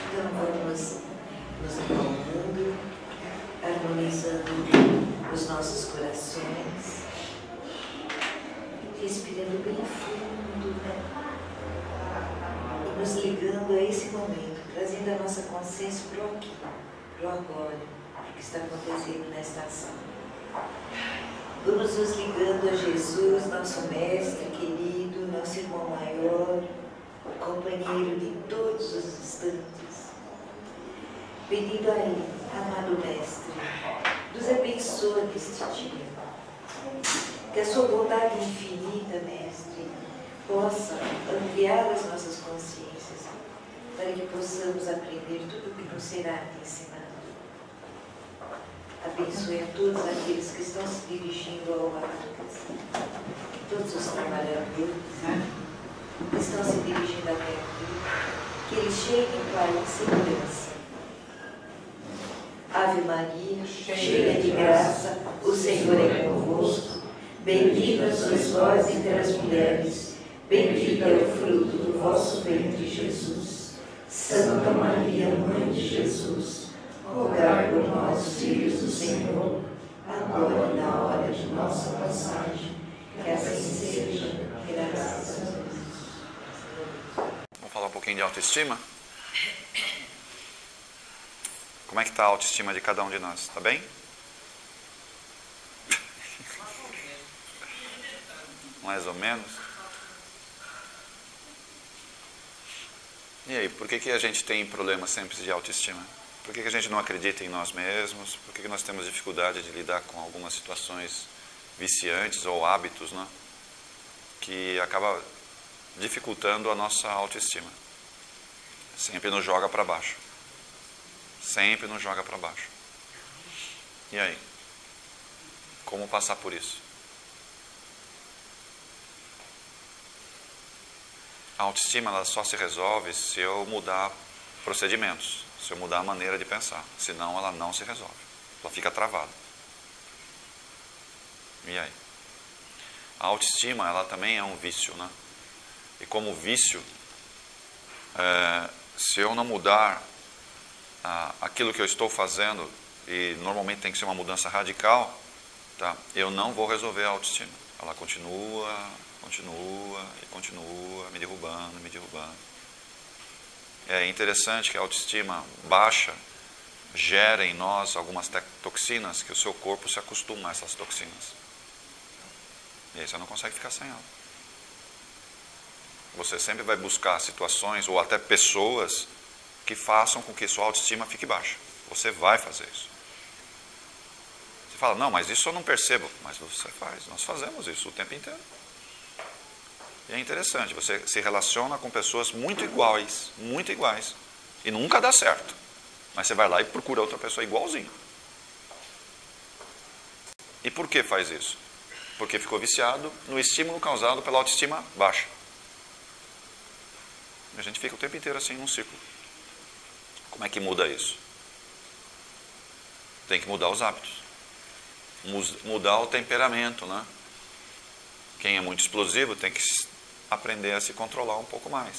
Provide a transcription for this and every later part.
Então vamos nos acalmando, harmonizando os nossos corações, respirando bem fundo, né? E nos ligando a esse momento, trazendo a nossa consciência para o aqui, para o agora, para o que está acontecendo nesta ação. Vamos nos ligando a Jesus, nosso Mestre querido, nosso irmão maior, companheiro de todos os instantes, pedindo a Ele, amado Mestre, nos abençoa neste dia, que a sua bondade infinita, Mestre, possa ampliar as nossas consciências, para que possamos aprender tudo o que nos será ensinado. Abençoe a todos aqueles que estão se dirigindo ao lar, todos os trabalhadores que estão se dirigindo até aqui, que eles cheguem, Pai, em segurança. Ave Maria, cheia de graça, o Senhor é convosco. Bendita sois vós entre as mulheres, bendito é o fruto do vosso ventre, Jesus. Santa Maria, Mãe de Jesus, rogai por nós, filhos do Senhor, agora e na hora de nossa passagem. Que assim seja, graças a Deus. Vamos falar um pouquinho de autoestima? Como é que está a autoestima de cada um de nós? Está bem? Mais ou menos? E aí, por que a gente tem problemas sempre de autoestima? Por que a gente não acredita em nós mesmos? Por que nós temos dificuldade de lidar com algumas situações viciantes ou hábitos, né? Que acaba dificultando a nossa autoestima? Sempre nos joga para baixo. Sempre nos joga para baixo. E aí? Como passar por isso? A autoestima ela só se resolve se eu mudar procedimentos, se eu mudar a maneira de pensar. Senão ela não se resolve. Ela fica travada. E aí? A autoestima ela também é um vício, né? E como vício, se eu não mudar aquilo que eu estou fazendo, e normalmente tem que ser uma mudança radical, tá? Eu não vou resolver a autoestima. Ela continua me derrubando, me derrubando. É interessante que a autoestima baixa gera em nós algumas toxinas que o seu corpo se acostuma a essas toxinas. E aí você não consegue ficar sem ela. Você sempre vai buscar situações ou até pessoas que façam com que sua autoestima fique baixa. Você vai fazer isso. Você fala, não, mas isso eu não percebo. Mas você faz, nós fazemos isso o tempo inteiro. E é interessante, você se relaciona com pessoas muito iguais, e nunca dá certo. Mas você vai lá e procura outra pessoa igualzinha. E por que faz isso? Porque ficou viciado no estímulo causado pela autoestima baixa. A gente fica o tempo inteiro assim num ciclo. Como é que muda isso? Tem que mudar os hábitos. Mudar o temperamento, né? Quem é muito explosivo tem que aprender a se controlar um pouco mais.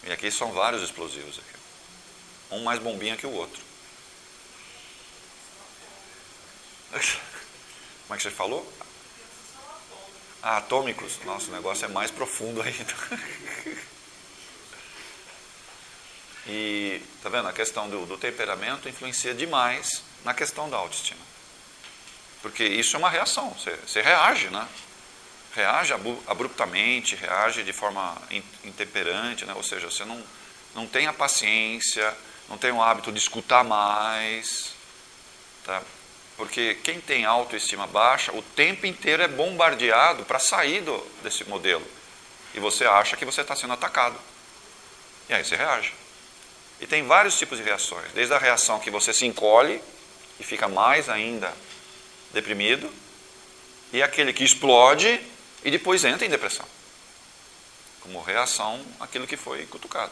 E aqui são vários explosivos. Aqui. Um mais bombinha que o outro. Como é que você falou? Atômicos. Nossa, o negócio é mais profundo ainda. E, tá vendo? A questão do temperamento influencia demais na questão da autoestima. Porque isso é uma reação. Você reage, né? Reage abruptamente, reage de forma intemperante, né? Ou seja, você não tem a paciência, não tem o hábito de escutar mais, tá? Porque quem tem autoestima baixa, o tempo inteiro é bombardeado para sair desse modelo. E você acha que você está sendo atacado. E aí você reage. E tem vários tipos de reações. Desde a reação que você se encolhe e fica mais ainda deprimido, e aquele que explode e depois entra em depressão. Como reação àquilo que foi cutucado.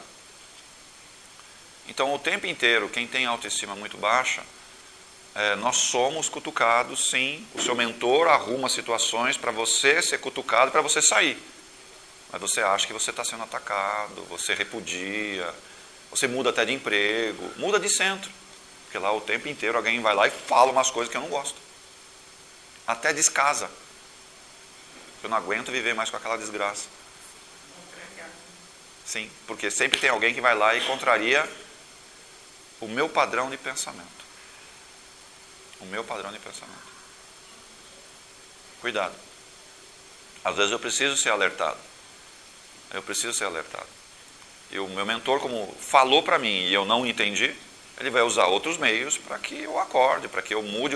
Então, o tempo inteiro, quem tem autoestima muito baixa, nós somos cutucados, sim. O seu mentor arruma situações para você ser cutucado, para você sair. Mas você acha que você está sendo atacado, você repudia, você muda até de emprego, muda de centro. Porque lá o tempo inteiro alguém vai lá e fala umas coisas que eu não gosto. Até descasa. Eu não aguento viver mais com aquela desgraça. Sim, porque sempre tem alguém que vai lá e contraria o meu padrão de pensamento. O meu padrão de pensamento. Cuidado. Às vezes eu preciso ser alertado. Eu preciso ser alertado. E o meu mentor, como falou para mim e eu não entendi, ele vai usar outros meios para que eu acorde, para que eu mude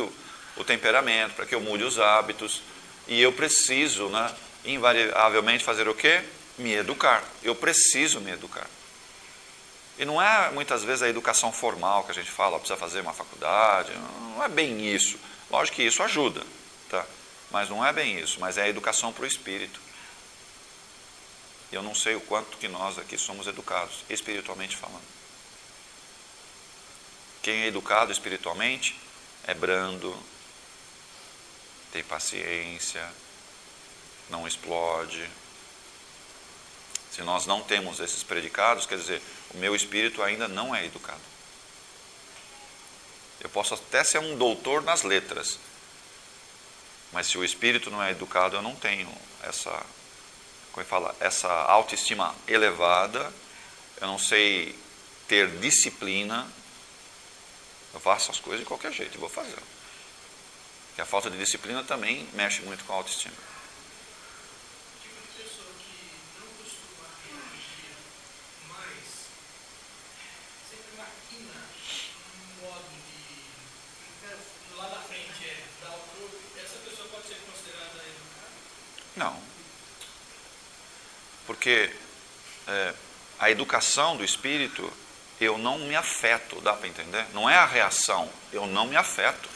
o temperamento, para que eu mude os hábitos. E eu preciso, né, invariavelmente fazer o quê? Me educar. Eu preciso me educar. E não é muitas vezes a educação formal que a gente fala, precisa fazer uma faculdade, não é bem isso. Lógico que isso ajuda, tá? Mas não é bem isso, mas é a educação para o espírito. E eu não sei o quanto que nós aqui somos educados, espiritualmente falando. Quem é educado espiritualmente é brando, tem paciência, não explode. Se nós não temos esses predicados, quer dizer, o meu espírito ainda não é educado. Eu posso até ser um doutor nas letras, mas se o espírito não é educado, eu não tenho essa autoestima elevada, eu não sei ter disciplina, eu faço as coisas de qualquer jeito, eu vou fazer. Porque a falta de disciplina também mexe muito com a autoestima. Não. Porque a educação do espírito, eu não me afeto, dá para entender? Não é a reação, eu não me afeto.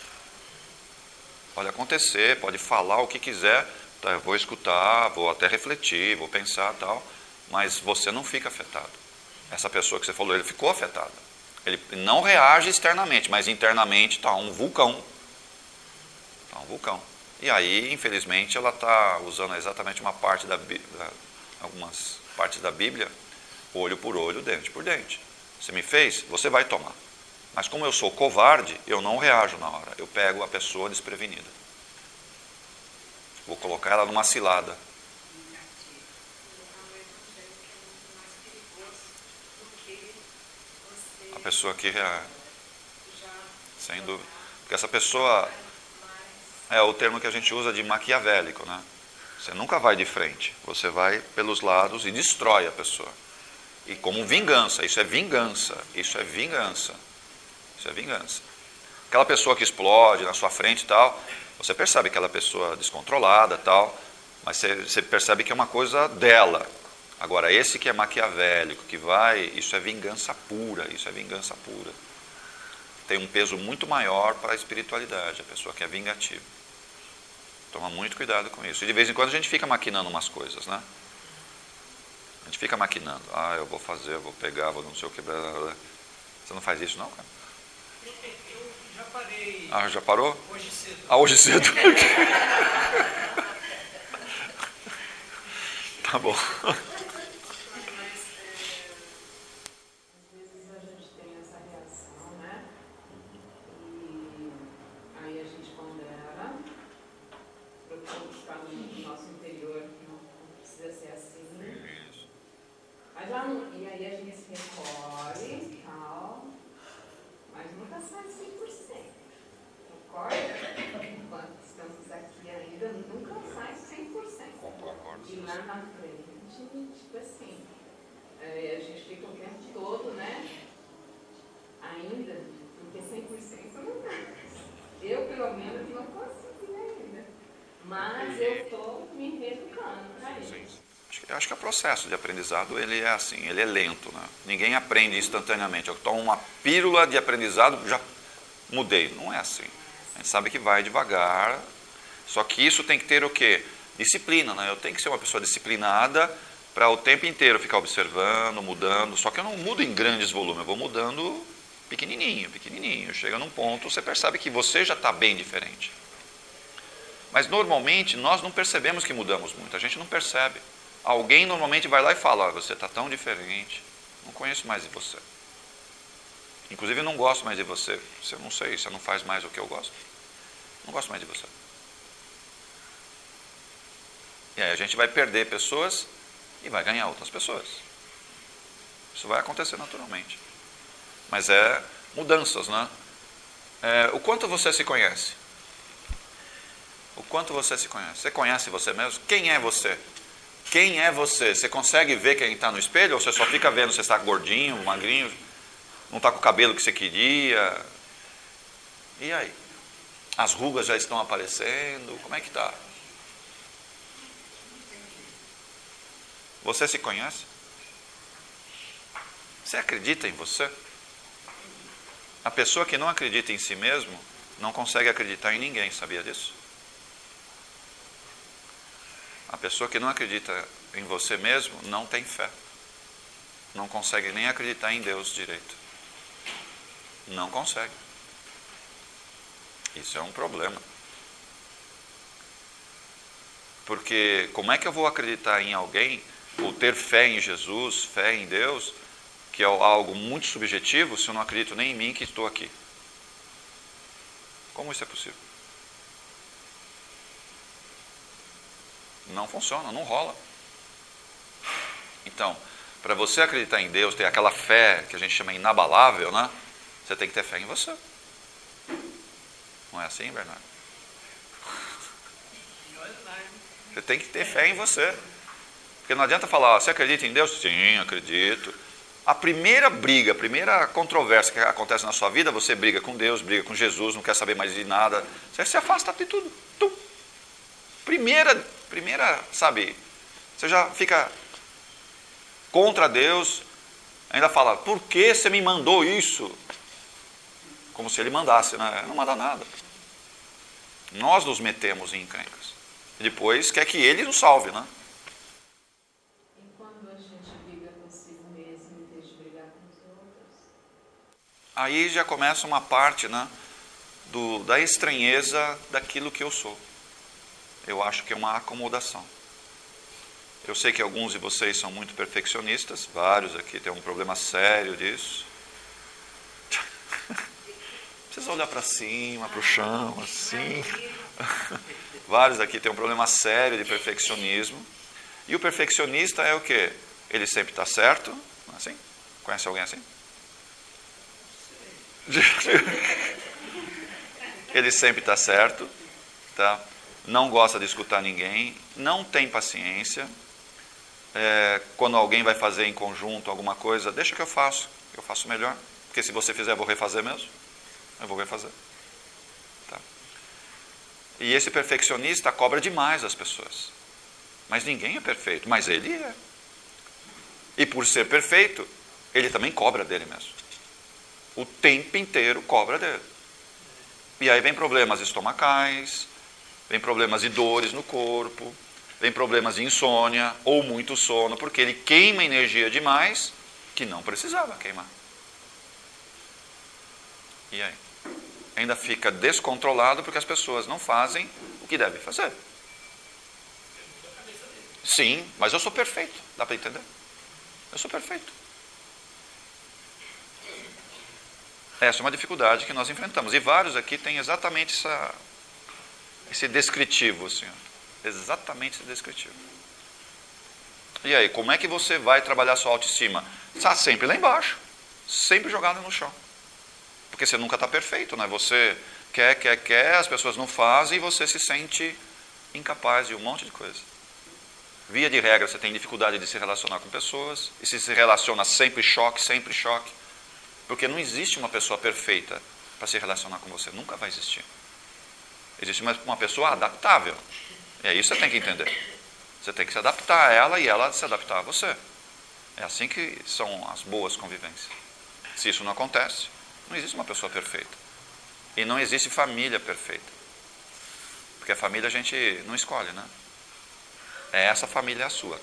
Pode acontecer, pode falar o que quiser, tá, eu vou escutar, vou até refletir, vou pensar e tal, mas você não fica afetado. Essa pessoa que você falou, ele ficou afetado. Ele não reage externamente, mas internamente está um vulcão. Está um vulcão. E aí, infelizmente, ela está usando exatamente uma parte algumas partes da Bíblia, olho por olho, dente por dente. Você me fez, você vai tomar. Mas como eu sou covarde, eu não reajo na hora. Eu pego a pessoa desprevenida. Vou colocar ela numa cilada. A pessoa que reage. Sem dúvida. Porque essa pessoa é o termo que a gente usa de maquiavélico, né? Você nunca vai de frente, você vai pelos lados e destrói a pessoa. E como vingança, isso é vingança, isso é vingança, isso é vingança. Aquela pessoa que explode na sua frente e tal, você percebe aquela pessoa descontrolada e tal, mas você percebe que é uma coisa dela. Agora, esse que é maquiavélico, que vai, isso é vingança pura, isso é vingança pura. Tem um peso muito maior para a espiritualidade, a pessoa que é vingativa. Toma muito cuidado com isso. E de vez em quando a gente fica maquinando umas coisas, né? A gente fica maquinando. Ah, eu vou fazer, eu vou pegar, vou não sei o que. Blá, blá, blá. Você não faz isso não, cara? Eu já parei. Ah, já parou? Hoje cedo. Ah, hoje cedo. Tá bom. E aí a gente se recolhe e tal, mas nunca sai 100%. Concorda? Enquanto estamos aqui ainda, nunca sai 100%. Concordo. E lá na frente, tipo assim, a gente fica o tempo todo, né? Ainda, porque 100% não dá. Eu, pelo menos, não consegui ainda. Mas eu estou me reeducando para isso. Eu acho que o processo de aprendizado, ele é assim, ele é lento, né? Ninguém aprende instantaneamente. Eu tomo uma pílula de aprendizado, já mudei. Não é assim. A gente sabe que vai devagar, só que isso tem que ter o quê? Disciplina, né? Eu tenho que ser uma pessoa disciplinada para o tempo inteiro ficar observando, mudando, só que eu não mudo em grandes volumes, eu vou mudando pequenininho, pequenininho. Chega num ponto, você percebe que você já está bem diferente. Mas normalmente nós não percebemos que mudamos muito, a gente não percebe. alguém normalmente vai lá e fala, você está tão diferente, não conheço mais de você. Inclusive eu não gosto mais de você. Eu não sei, você não faz mais o que eu gosto. Não gosto mais de você. E aí a gente vai perder pessoas e vai ganhar outras pessoas. Isso vai acontecer naturalmente. Mas é mudanças, né? O quanto você se conhece? O quanto você se conhece? Você conhece você mesmo? Quem é você? Quem é você? Você consegue ver quem está no espelho? Ou você só fica vendo se está gordinho, magrinho, não está com o cabelo que você queria? E aí? As rugas já estão aparecendo? Como é que está? Você se conhece? Você acredita em você? A pessoa que não acredita em si mesmo não consegue acreditar em ninguém, sabia disso? A pessoa que não acredita em você mesmo não tem fé. Não consegue nem acreditar em Deus direito. Não consegue. Isso é um problema. Porque como é que eu vou acreditar em alguém, ou ter fé em Jesus, fé em Deus, que é algo muito subjetivo, se eu não acredito nem em mim que estou aqui? Como isso é possível? Não funciona, não rola. Então, para você acreditar em Deus, ter aquela fé que a gente chama inabalável, né? Você tem que ter fé em você. Não é assim, Bernardo? Você tem que ter fé em você. Porque não adianta falar, você acredita em Deus? Sim, acredito. A primeira briga, a primeira controvérsia que acontece na sua vida, você briga com Deus, briga com Jesus, não quer saber mais de nada. Você se afasta de tudo. Tum. Primeira, sabe, você já fica contra Deus, ainda fala, por que você me mandou isso? Como se ele mandasse, né? Não manda nada. Nós nos metemos em encrencas. Depois quer que ele nos salve, né? E quando a gente briga consigo mesmo em vez de brigar com os outros? Aí já começa uma parte, né, da estranheza daquilo que eu sou. Eu acho que é uma acomodação. Eu sei que alguns de vocês são muito perfeccionistas, vários aqui têm um problema sério disso. Precisa olhar para cima, para o chão, assim. Vários aqui têm um problema sério de perfeccionismo. E o perfeccionista é o quê? Ele sempre está certo, não é assim? Conhece alguém assim? Ele sempre está certo, tá? Não gosta de escutar ninguém, não tem paciência. Quando alguém vai fazer em conjunto alguma coisa, deixa que eu faço melhor. Porque se você fizer, eu vou refazer mesmo. Eu vou refazer. Tá? E esse perfeccionista cobra demais as pessoas. Mas ninguém é perfeito, mas ele é. E por ser perfeito, ele também cobra dele mesmo. O tempo inteiro cobra dele. E aí vem problemas estomacais, vem problemas de dores no corpo, vem problemas de insônia ou muito sono, porque ele queima energia demais que não precisava queimar. E aí? Ainda fica descontrolado porque as pessoas não fazem o que devem fazer. Sim, mas eu sou perfeito. Dá para entender? Eu sou perfeito. Essa é uma dificuldade que nós enfrentamos. E vários aqui têm exatamente esse descritivo, assim, exatamente esse descritivo. E aí, como é que você vai trabalhar sua autoestima? Está sempre lá embaixo, sempre jogado no chão. Porque você nunca está perfeito, né? Você quer, as pessoas não fazem e você se sente incapaz de um monte de coisa. Via de regra, você tem dificuldade de se relacionar com pessoas, e se relaciona sempre choque, porque não existe uma pessoa perfeita para se relacionar com você, nunca vai existir. Existe uma pessoa adaptável, e é isso que você tem que entender. Você tem que se adaptar a ela e ela se adaptar a você. É assim que são as boas convivências. Se isso não acontece, não existe uma pessoa perfeita. E não existe família perfeita. Porque a família a gente não escolhe, né? É essa família a sua.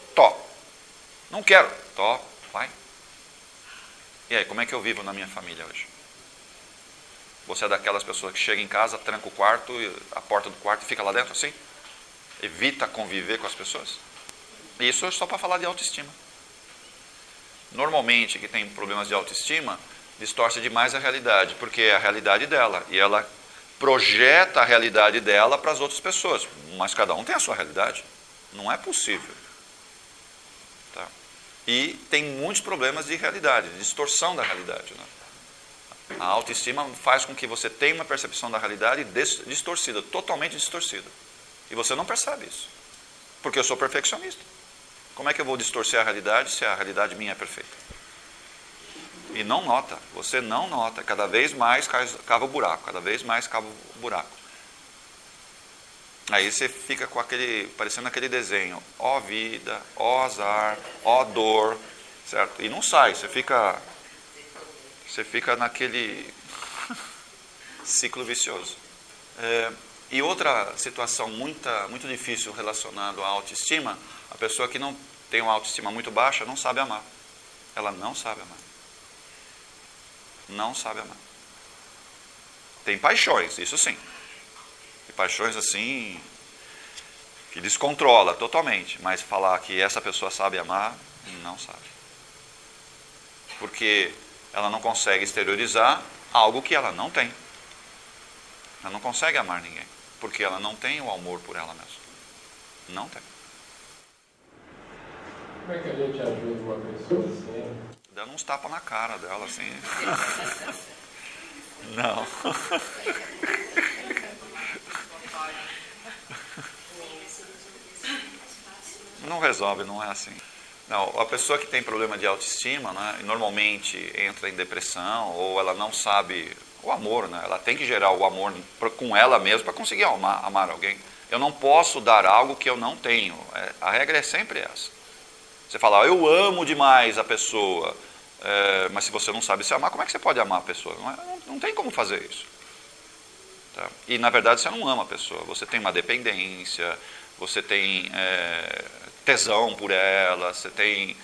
Não quero. Vai. E aí, como é que eu vivo na minha família hoje? Você é daquelas pessoas que chega em casa, tranca o quarto, a porta do quarto e fica lá dentro assim? Evita conviver com as pessoas? Isso é só para falar de autoestima. Normalmente, quem tem problemas de autoestima, distorce demais a realidade, porque é a realidade dela. E ela projeta a realidade dela para as outras pessoas. Mas cada um tem a sua realidade. Não é possível. Tá? E tem muitos problemas de realidade, de distorção da realidade. Né? A autoestima faz com que você tenha uma percepção da realidade distorcida, totalmente distorcida. E você não percebe isso. Porque eu sou perfeccionista. Como é que eu vou distorcer a realidade se a realidade minha é perfeita? E não nota, você não nota. Cada vez mais cava o buraco, cada vez mais cava o buraco. Aí você fica com parecendo aquele desenho, ó vida, ó azar, ó dor, certo? E não sai, você fica naquele ciclo vicioso. E outra situação muito difícil relacionada à autoestima, a pessoa que não tem uma autoestima muito baixa não sabe amar. Ela não sabe amar. Não sabe amar. Tem paixões, isso sim. E paixões assim, que descontrola totalmente. Mas falar que essa pessoa sabe amar, não sabe. Porque ela não consegue exteriorizar algo que ela não tem. Ela não consegue amar ninguém. Porque ela não tem o amor por ela mesma. Não tem. Como é que a gente ajuda uma pessoa assim? Dando uns tapas na cara dela, assim. Não. Não resolve, não é assim. Não, a pessoa que tem problema de autoestima, né, normalmente entra em depressão, ou ela não sabe o amor, né? Ela tem que gerar o amor com ela mesma para conseguir amar alguém. Eu não posso dar algo que eu não tenho. A regra é sempre essa. Você fala, eu amo demais a pessoa, mas se você não sabe se amar, como é que você pode amar a pessoa? Não tem como fazer isso. Tá? E na verdade você não ama a pessoa, você tem uma dependência, você tem tesão por ela, você tem...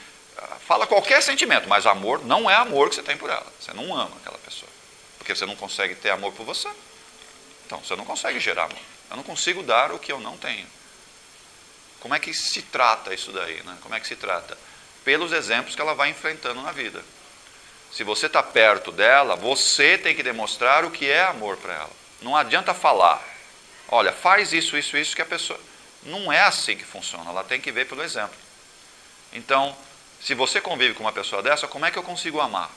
Fala qualquer sentimento, mas amor não é amor que você tem por ela. Você não ama aquela pessoa, porque você não consegue ter amor por você. Então você não consegue gerar amor. Eu não consigo dar o que eu não tenho. Como é que se trata isso daí? Né? Como é que se trata? Pelos exemplos que ela vai enfrentando na vida. Se você está perto dela, você tem que demonstrar o que é amor para ela. Não adianta falar, olha, faz isso, isso, isso, que a pessoa... Não é assim que funciona, ela tem que ver pelo exemplo. Então, se você convive com uma pessoa dessa, como é que eu consigo amar?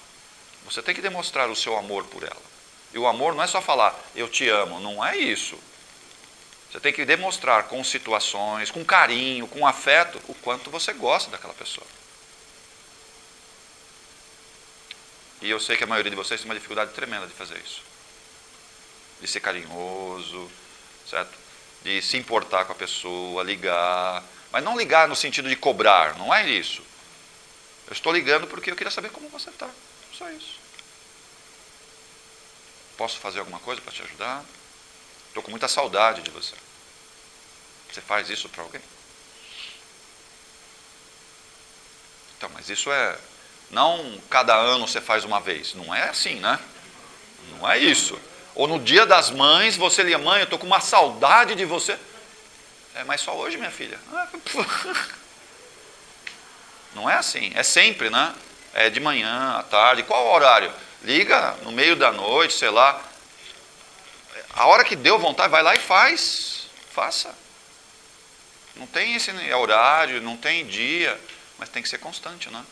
Você tem que demonstrar o seu amor por ela. E o amor não é só falar, eu te amo, não é isso. Você tem que demonstrar com situações, com carinho, com afeto, o quanto você gosta daquela pessoa. E eu sei que a maioria de vocês tem uma dificuldade tremenda de fazer isso. De ser carinhoso, certo? De se importar com a pessoa, ligar. Mas não ligar no sentido de cobrar, não é isso. Eu estou ligando porque eu queria saber como você está. Só isso. Posso fazer alguma coisa para te ajudar? Estou com muita saudade de você. Você faz isso para alguém? Então, mas isso é... Não cada ano você faz uma vez. Não é assim, né? Não é isso. Ou no dia das mães, você liga, mãe, eu estou com uma saudade de você. Mas só hoje, minha filha. Não é assim. É sempre, né? É de manhã, à tarde. Qual o horário? Liga no meio da noite, sei lá. A hora que deu vontade, vai lá e faz. Faça. Não tem esse horário, não tem dia, mas tem que ser constante, né?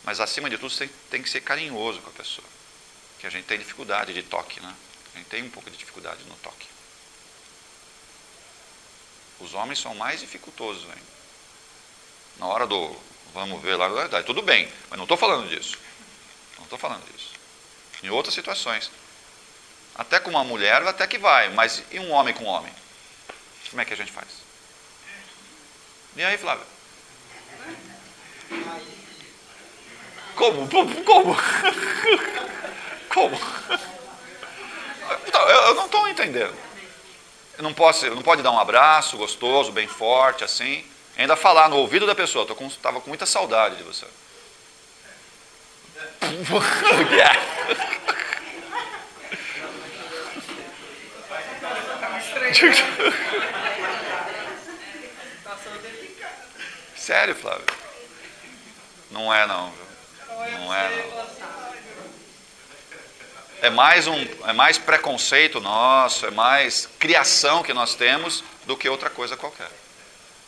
Mas acima de tudo, você tem que ser carinhoso com a pessoa. Porque a gente tem dificuldade de toque, né? A gente tem um pouco de dificuldade no toque. Os homens são mais dificultosos ainda. Na hora do vamos ver lá, tudo bem, mas não estou falando disso. Não estou falando disso. Em outras situações. Até com uma mulher, até que vai, mas e um homem com homem? Como é que a gente faz? E aí, Flávia? Como? Como? Como? Eu não estou entendendo. Não pode dar um abraço gostoso, bem forte, assim. Ainda falar no ouvido da pessoa. Estava com muita saudade de você. Sério, Flávio? Não é não, viu? Não é não. É mais preconceito nosso, é mais criação que nós temos do que outra coisa qualquer.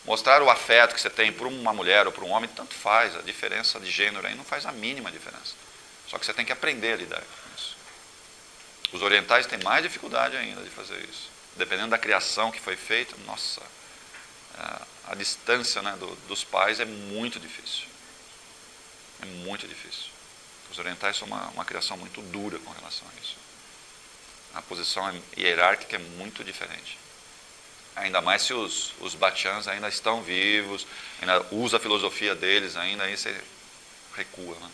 Mostrar o afeto que você tem por uma mulher ou por um homem, tanto faz, a diferença de gênero aí não faz a mínima diferença. Só que você tem que aprender a lidar com isso. Os orientais têm mais dificuldade ainda de fazer isso. Dependendo da criação que foi feita, nossa, a distância, né, dos pais é muito difícil. É muito difícil. Os orientais são uma criação muito dura com relação a isso. A posição hierárquica é muito diferente. Ainda mais se os Bachans ainda estão vivos, ainda usa a filosofia deles, ainda aí você recua, né?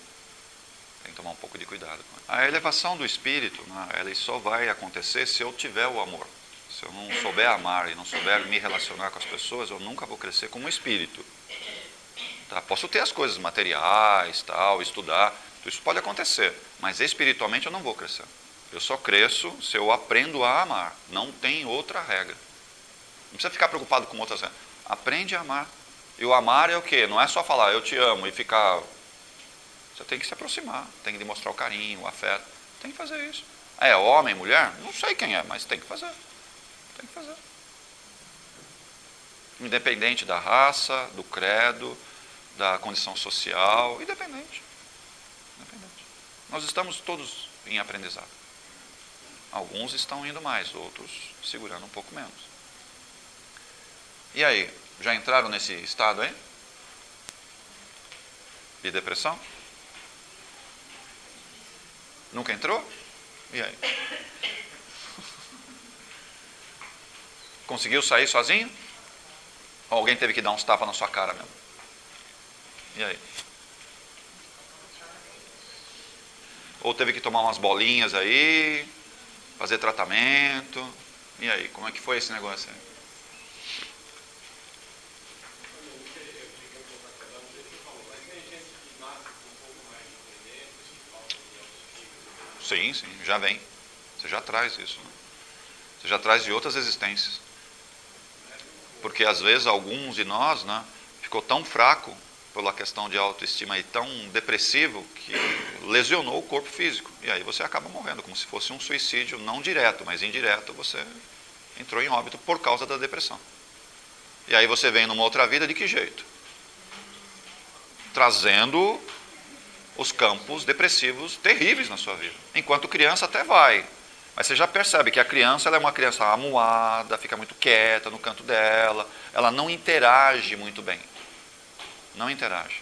Tem que tomar um pouco de cuidado. A elevação do espírito, né, ela só vai acontecer se eu tiver o amor. Se eu não souber amar e não souber me relacionar com as pessoas, eu nunca vou crescer como espírito. Tá? Posso ter as coisas materiais, tal, estudar, isso pode acontecer, mas espiritualmente eu não vou crescer. Eu só cresço se eu aprendo a amar. Não tem outra regra. Não precisa ficar preocupado com outras regras. Aprende a amar. E o amar é o quê? Não é só falar eu te amo e ficar... Você tem que se aproximar, tem que demonstrar o carinho, o afeto. Tem que fazer isso. É homem, mulher? Não sei quem é, mas tem que fazer. Tem que fazer. Independente da raça, do credo, da condição social, independente. Nós estamos todos em aprendizado. Alguns estão indo mais, outros segurando um pouco menos. E aí, já entraram nesse estado aí? De depressão? Nunca entrou? E aí? Conseguiu sair sozinho? Ou alguém teve que dar uns tapas na sua cara mesmo? E aí? Ou teve que tomar umas bolinhas aí, fazer tratamento. E aí, como é que foi esse negócio aí? Sim, sim, já vem. Você já traz isso. Né? Você já traz de outras existências. Porque às vezes alguns de nós, né, ficou tão fraco pela questão de autoestima e tão depressivo que lesionou o corpo físico. E aí você acaba morrendo, como se fosse um suicídio, não direto, mas indireto, você entrou em óbito por causa da depressão. E aí você vem numa outra vida de que jeito? Trazendo os campos depressivos terríveis na sua vida. Enquanto criança até vai. Mas você já percebe que a criança ela é uma criança amuada, fica muito quieta no canto dela, ela não interage muito bem. Não interage.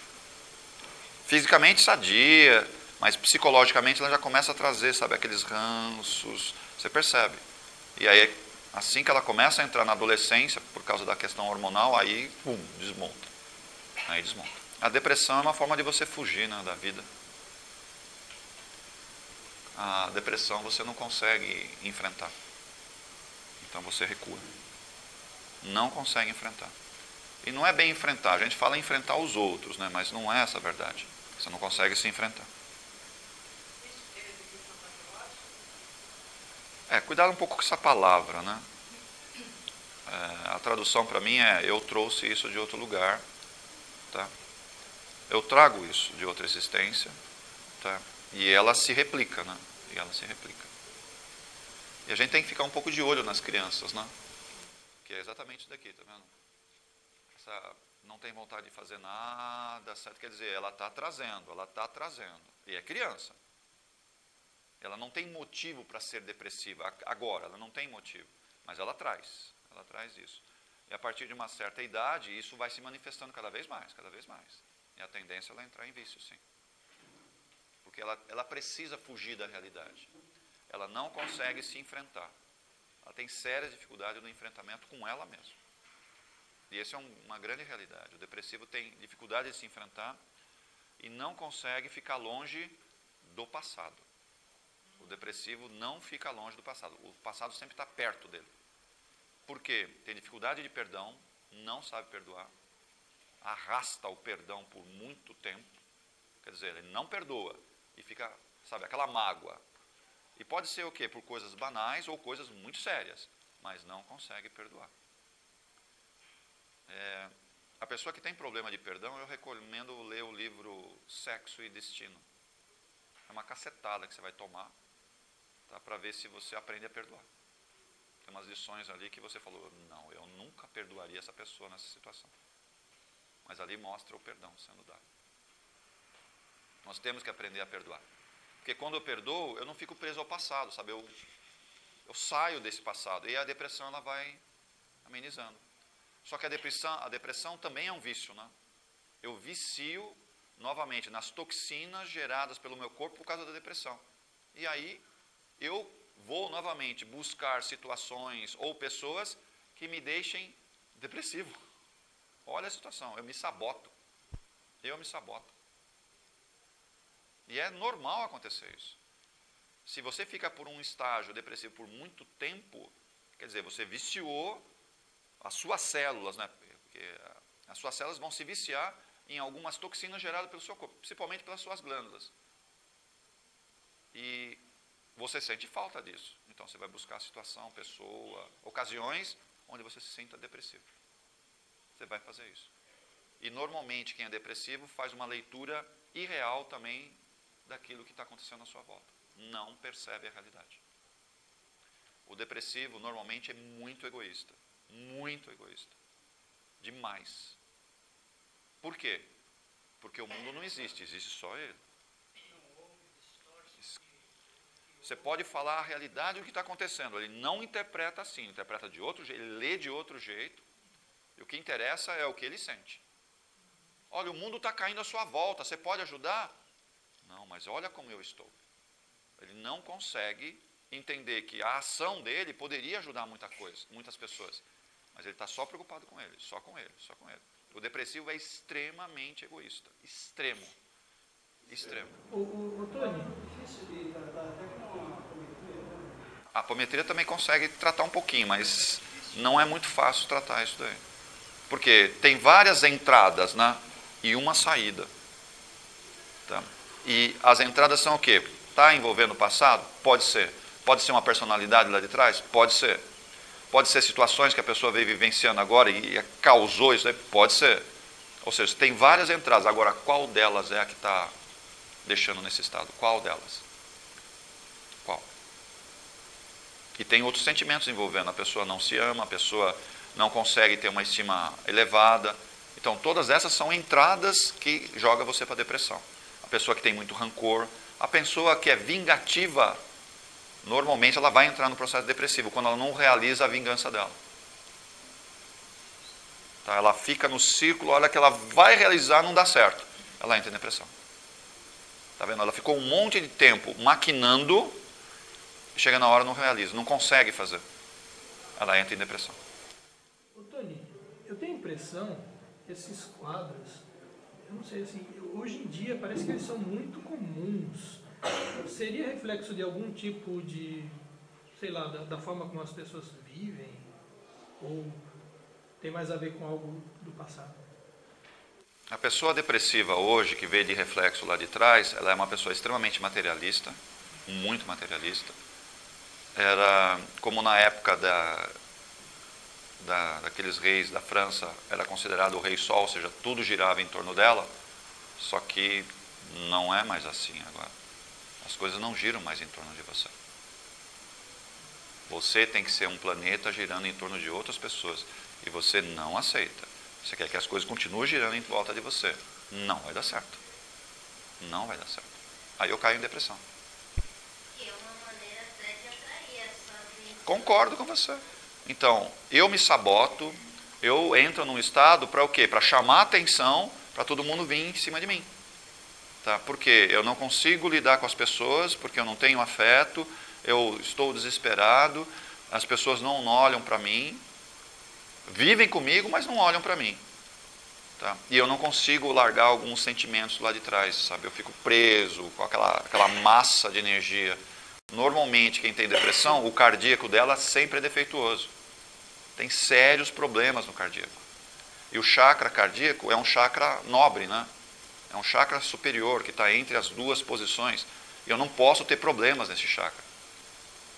Fisicamente sadia, mas psicologicamente ela já começa a trazer, sabe, aqueles ranços, você percebe. E aí, assim que ela começa a entrar na adolescência, por causa da questão hormonal, aí, pum, desmonta. Aí desmonta. A depressão é uma forma de você fugir, né, da vida. A depressão você não consegue enfrentar. Então você recua. Não consegue enfrentar. E não é bem enfrentar, a gente fala em enfrentar os outros, né? Mas não é essa a verdade. Você não consegue se enfrentar. Cuidado um pouco com essa palavra, né? A tradução para mim é eu trouxe isso de outro lugar, tá? Eu trago isso de outra existência, tá? E ela se replica, né? E ela se replica. E a gente tem que ficar um pouco de olho nas crianças, né? Que é exatamente isso daqui, tá vendo? Não tem vontade de fazer nada, certo? Quer dizer, ela está trazendo. E é criança. Ela não tem motivo para ser depressiva. Agora, ela não tem motivo. Mas ela traz isso. E a partir de uma certa idade, isso vai se manifestando cada vez mais. E a tendência é ela entrar em vício, sim. Porque ela precisa fugir da realidade. Ela não consegue se enfrentar. Ela tem sérias dificuldades no enfrentamento com ela mesma. E essa é uma grande realidade. O depressivo tem dificuldade de se enfrentar e não consegue ficar longe do passado. O depressivo não fica longe do passado. O passado sempre está perto dele. Por quê? Tem dificuldade de perdão, não sabe perdoar, arrasta o perdão por muito tempo. Quer dizer, ele não perdoa e fica, sabe, aquela mágoa. E pode ser o quê? Por coisas banais ou coisas muito sérias, mas não consegue perdoar. A pessoa que tem problema de perdão, eu recomendo ler o livro Sexo e Destino. É uma cacetada que você vai tomar, tá, para ver se você aprende a perdoar. Tem umas lições ali que você falou, não, eu nunca perdoaria essa pessoa nessa situação. Mas ali mostra o perdão sendo dado. Nós temos que aprender a perdoar. Porque quando eu perdoo, eu não fico preso ao passado, sabe? Eu saio desse passado. E a depressão ela vai amenizando. Só que a depressão também é um vício, né? Eu vicio novamente nas toxinas geradas pelo meu corpo por causa da depressão. E aí eu vou novamente buscar situações ou pessoas que me deixem depressivo. Olha a situação, eu me saboto. E é normal acontecer isso. Se você fica por um estágio depressivo por muito tempo, quer dizer, você viciou as suas células, né? Porque as suas células vão se viciar em algumas toxinas geradas pelo seu corpo, principalmente pelas suas glândulas. E você sente falta disso. Então você vai buscar a situação, pessoa, ocasiões onde você se sinta depressivo. Você vai fazer isso. E normalmente quem é depressivo faz uma leitura irreal também daquilo que está acontecendo à sua volta. Não percebe a realidade. O depressivo normalmente é muito egoísta. Muito egoísta. Demais. Por quê? Porque o mundo não existe, existe só ele. Você pode falar a realidade do que está acontecendo. Ele não interpreta assim, interpreta de outro jeito, ele lê de outro jeito. E o que interessa é o que ele sente. Olha, o mundo está caindo à sua volta, você pode ajudar? Não, mas olha como eu estou. Ele não consegue entender que a ação dele poderia ajudar muitas pessoas. Mas ele está só preocupado com ele, só com ele, só com ele. O depressivo é extremamente egoísta. Extremo. Extremo. Tony, A apometria também consegue tratar um pouquinho, mas não é muito fácil tratar isso daí. Porque tem várias entradas, né? E uma saída. Tá? E as entradas são o quê? Está envolvendo o passado? Pode ser. Pode ser uma personalidade lá de trás? Pode ser. Pode ser situações que a pessoa veio vivenciando agora e causou isso aí? Pode ser. Ou seja, tem várias entradas. Agora, qual delas é a que está deixando nesse estado? Qual delas? Qual? E tem outros sentimentos envolvendo. A pessoa não se ama, a pessoa não consegue ter uma estima elevada. Então, todas essas são entradas que jogam você para a depressão. A pessoa que tem muito rancor, a pessoa que é vingativa, normalmente ela vai entrar no processo depressivo, quando ela não realiza a vingança dela. Tá? Ela fica no círculo, olha que ela vai realizar, não dá certo. Ela entra em depressão. Tá vendo? Ela ficou um monte de tempo maquinando, chega na hora não realiza, não consegue fazer. Ela entra em depressão. Ô Tony, eu tenho a impressão que esses quadros, eu não sei assim, hoje em dia parece que eles são muito comuns. Seria reflexo de algum tipo de, sei lá, da forma como as pessoas vivem? Ou tem mais a ver com algo do passado? A pessoa depressiva hoje, que veio de reflexo lá de trás, ela é uma pessoa extremamente materialista, muito materialista. Era como na época daqueles reis da França, era considerado o rei sol, ou seja, tudo girava em torno dela, só que não é mais assim agora. As coisas não giram mais em torno de você. Você tem que ser um planeta girando em torno de outras pessoas, e você não aceita. Você quer que as coisas continuem girando em volta de você. Não vai dar certo. Não vai dar certo. Aí eu caio em depressão. Que é uma maneira até de atrair essa... Concordo com você. Então, eu me saboto, eu entro num estado para o quê? Para chamar a atenção, para todo mundo vir em cima de mim. Tá? Porque eu não consigo lidar com as pessoas, porque eu não tenho afeto, eu estou desesperado, as pessoas não olham para mim, vivem comigo, mas não olham para mim. Tá? E eu não consigo largar alguns sentimentos lá de trás, sabe? Eu fico preso com aquela massa de energia. Normalmente, quem tem depressão, o cardíaco dela sempre é defeituoso. Tem sérios problemas no cardíaco. E o chakra cardíaco é um chakra nobre, né? É um chakra superior, que está entre as duas posições. E eu não posso ter problemas nesse chakra.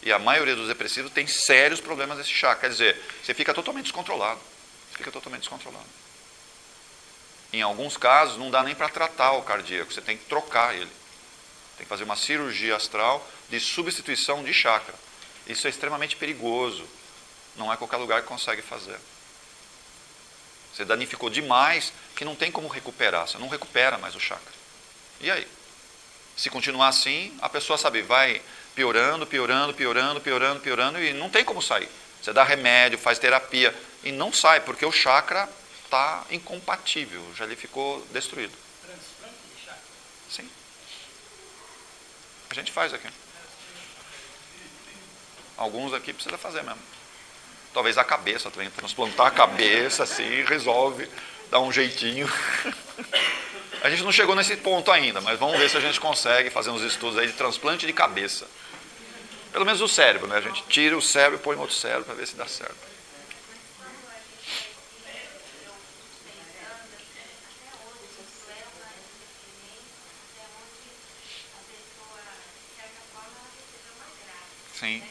E a maioria dos depressivos tem sérios problemas nesse chakra. Quer dizer, você fica totalmente descontrolado. Você fica totalmente descontrolado. Em alguns casos, não dá nem para tratar o cardíaco, você tem que trocar ele. Tem que fazer uma cirurgia astral de substituição de chakra. Isso é extremamente perigoso. Não é qualquer lugar que consegue fazer. Você danificou demais que não tem como recuperar. Você não recupera mais o chakra. E aí? Se continuar assim, a pessoa, sabe, vai piorando, piorando, piorando, piorando, piorando e não tem como sair. Você dá remédio, faz terapia e não sai, porque o chakra está incompatível, já ele ficou destruído. Transplante de chakra? Sim. A gente faz aqui. Alguns aqui precisa fazer mesmo. Talvez a cabeça também, transplantar a cabeça, assim, resolve, dá um jeitinho. A gente não chegou nesse ponto ainda, mas vamos ver se a gente consegue fazer uns estudos aí de transplante de cabeça. Pelo menos o cérebro, né? A gente tira o cérebro e põe outro cérebro para ver se dá certo. Sim.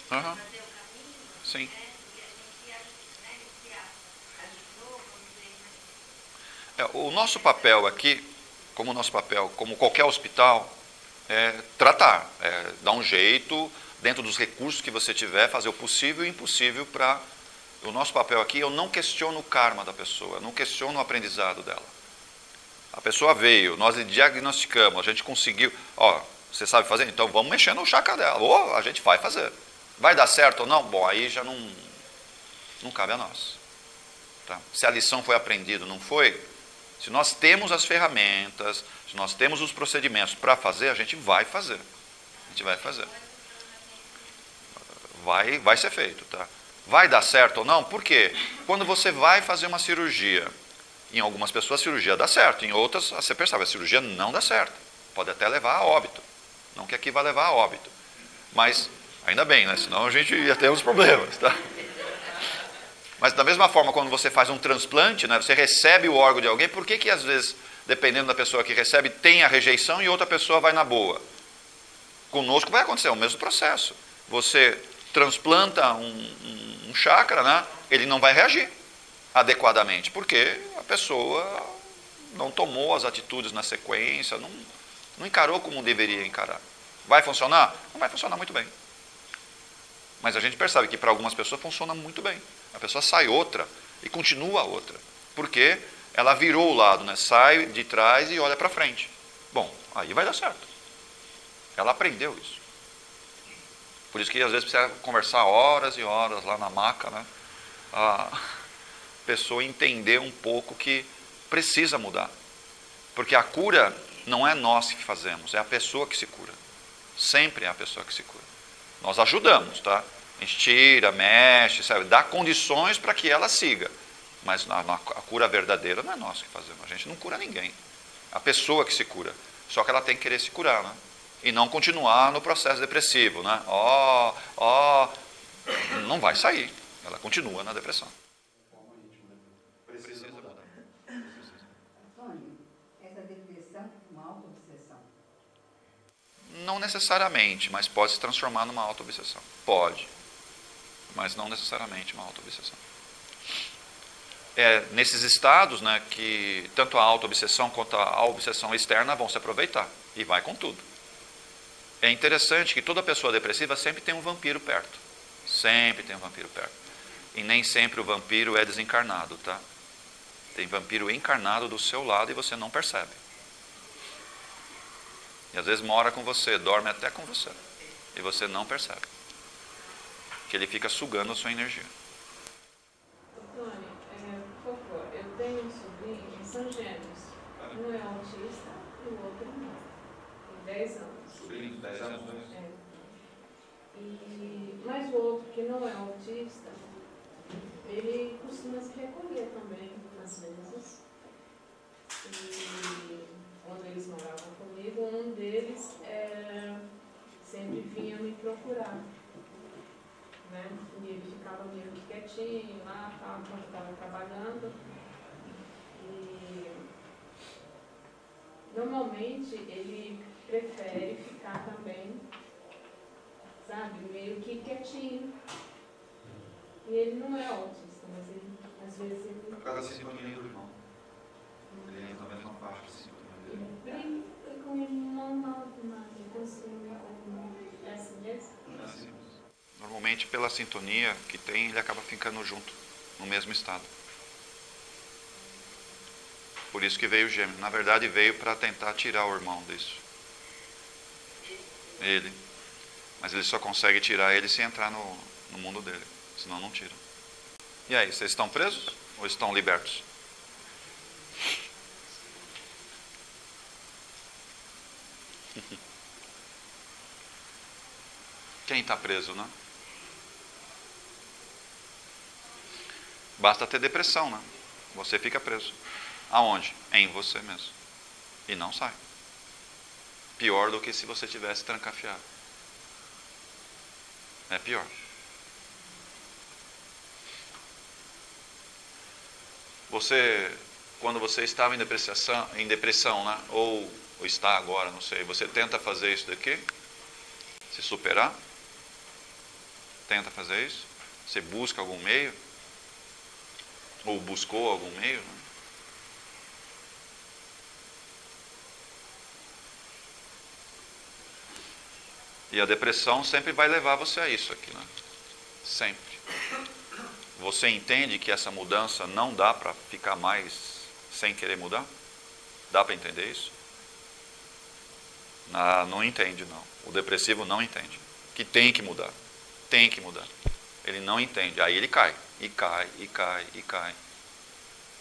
Uhum. Sim. O nosso papel aqui, como o nosso papel, como qualquer hospital, é tratar, dar um jeito, dentro dos recursos que você tiver, fazer o possível e o impossível para... O nosso papel aqui, eu não questiono o karma da pessoa, eu não questiono o aprendizado dela. A pessoa veio, nós diagnosticamos, a gente conseguiu, ó, você sabe fazer? Então vamos mexer no chakra dela, ou a gente vai fazer. Vai dar certo ou não? Bom, aí já não cabe a nós. Tá? Se a lição foi aprendida ou não foi, se nós temos as ferramentas, se nós temos os procedimentos para fazer, a gente vai fazer. A gente vai fazer. Vai ser feito, tá? Vai dar certo ou não? Por quê? Quando você vai fazer uma cirurgia, em algumas pessoas a cirurgia dá certo, em outras você percebe, a cirurgia não dá certo. Pode até levar a óbito. Não que aqui vai levar a óbito. Mas, ainda bem, né? Senão a gente ia ter uns problemas, tá? Mas da mesma forma, quando você faz um transplante, né, você recebe o órgão de alguém, por que às vezes, dependendo da pessoa que recebe, tem a rejeição e outra pessoa vai na boa? Conosco vai acontecer o mesmo processo. Você transplanta um chakra, né, ele não vai reagir adequadamente, porque a pessoa não tomou as atitudes na sequência, não encarou como deveria encarar. Vai funcionar? Não vai funcionar muito bem. Mas a gente percebe que para algumas pessoas funciona muito bem. A pessoa sai outra e continua a outra. Porque ela virou o lado, né? Sai de trás e olha para frente. Bom, aí vai dar certo. Ela aprendeu isso. Por isso que às vezes precisa conversar horas e horas lá na maca, né? A pessoa entender um pouco que precisa mudar. Porque a cura não é nós que fazemos, é a pessoa que se cura. Sempre é a pessoa que se cura. Nós ajudamos, tá? A gente tira, mexe, sabe? Dá condições para que ela siga. Mas a cura verdadeira não é nós que fazemos. A gente não cura ninguém. A pessoa que se cura. Só que ela tem que querer se curar, né? E não continuar no processo depressivo, né? Não vai sair. Ela continua na depressão. Precisa mudar. Antônio, essa depressão é uma autoobsessão? Não necessariamente, mas pode se transformar numa autoobsessão. Pode. Mas não necessariamente uma autoobsessão. É nesses estados, né, que tanto a autoobsessão quanto a obsessão externa vão se aproveitar. E vai com tudo. É interessante que toda pessoa depressiva sempre tem um vampiro perto. Sempre tem um vampiro perto. E nem sempre o vampiro é desencarnado, tá? Tem vampiro encarnado do seu lado e você não percebe. E às vezes mora com você, dorme até com você. E você não percebe. Que ele fica sugando a sua energia. Antônio, por favor, eu tenho um sobrinho, são gêmeos. Um é autista e o outro não. Tem 10 anos. Sobrinho de 10 anos? Mas o outro que não é autista, ele costuma se recolher também, às vezes. E quando eles moravam comigo, um deles sempre vinha me procurar. Né? E ele ficava meio que quietinho lá, quando estava trabalhando. E normalmente ele prefere ficar também, sabe, meio que quietinho. E ele não é autista, mas ele, às vezes, ele... Por causa da sintonia do irmão. Ele entra na mesma parte da sintonia dele. Brinca com o irmão mal demais. Então, é assim mesmo? É assim mesmo. Normalmente, pela sintonia que tem, ele acaba ficando junto, no mesmo estado. Por isso que veio o gêmeo. Na verdade, veio para tentar tirar o irmão disso. Ele. Mas ele só consegue tirar ele se entrar no mundo dele. Senão não tira. E aí, vocês estão presos ou estão libertos? Quem está preso, né? Basta ter depressão, né? Você fica preso. Aonde? Em você mesmo. E não sai. Pior do que se você tivesse trancafiado. É pior. Você, quando você estava em depressão, né? Ou está agora, não sei, você tenta fazer isso daqui? Se superar? Tenta fazer isso? Você busca algum meio? Ou buscou algum meio? Né? E a depressão sempre vai levar você a isso aqui, né? Sempre. Você entende que essa mudança não dá para ficar mais sem querer mudar? Dá para entender isso? Não entende, não. O depressivo não entende. Que tem que mudar. Tem que mudar. Ele não entende. Aí ele cai. E cai, e cai, e cai.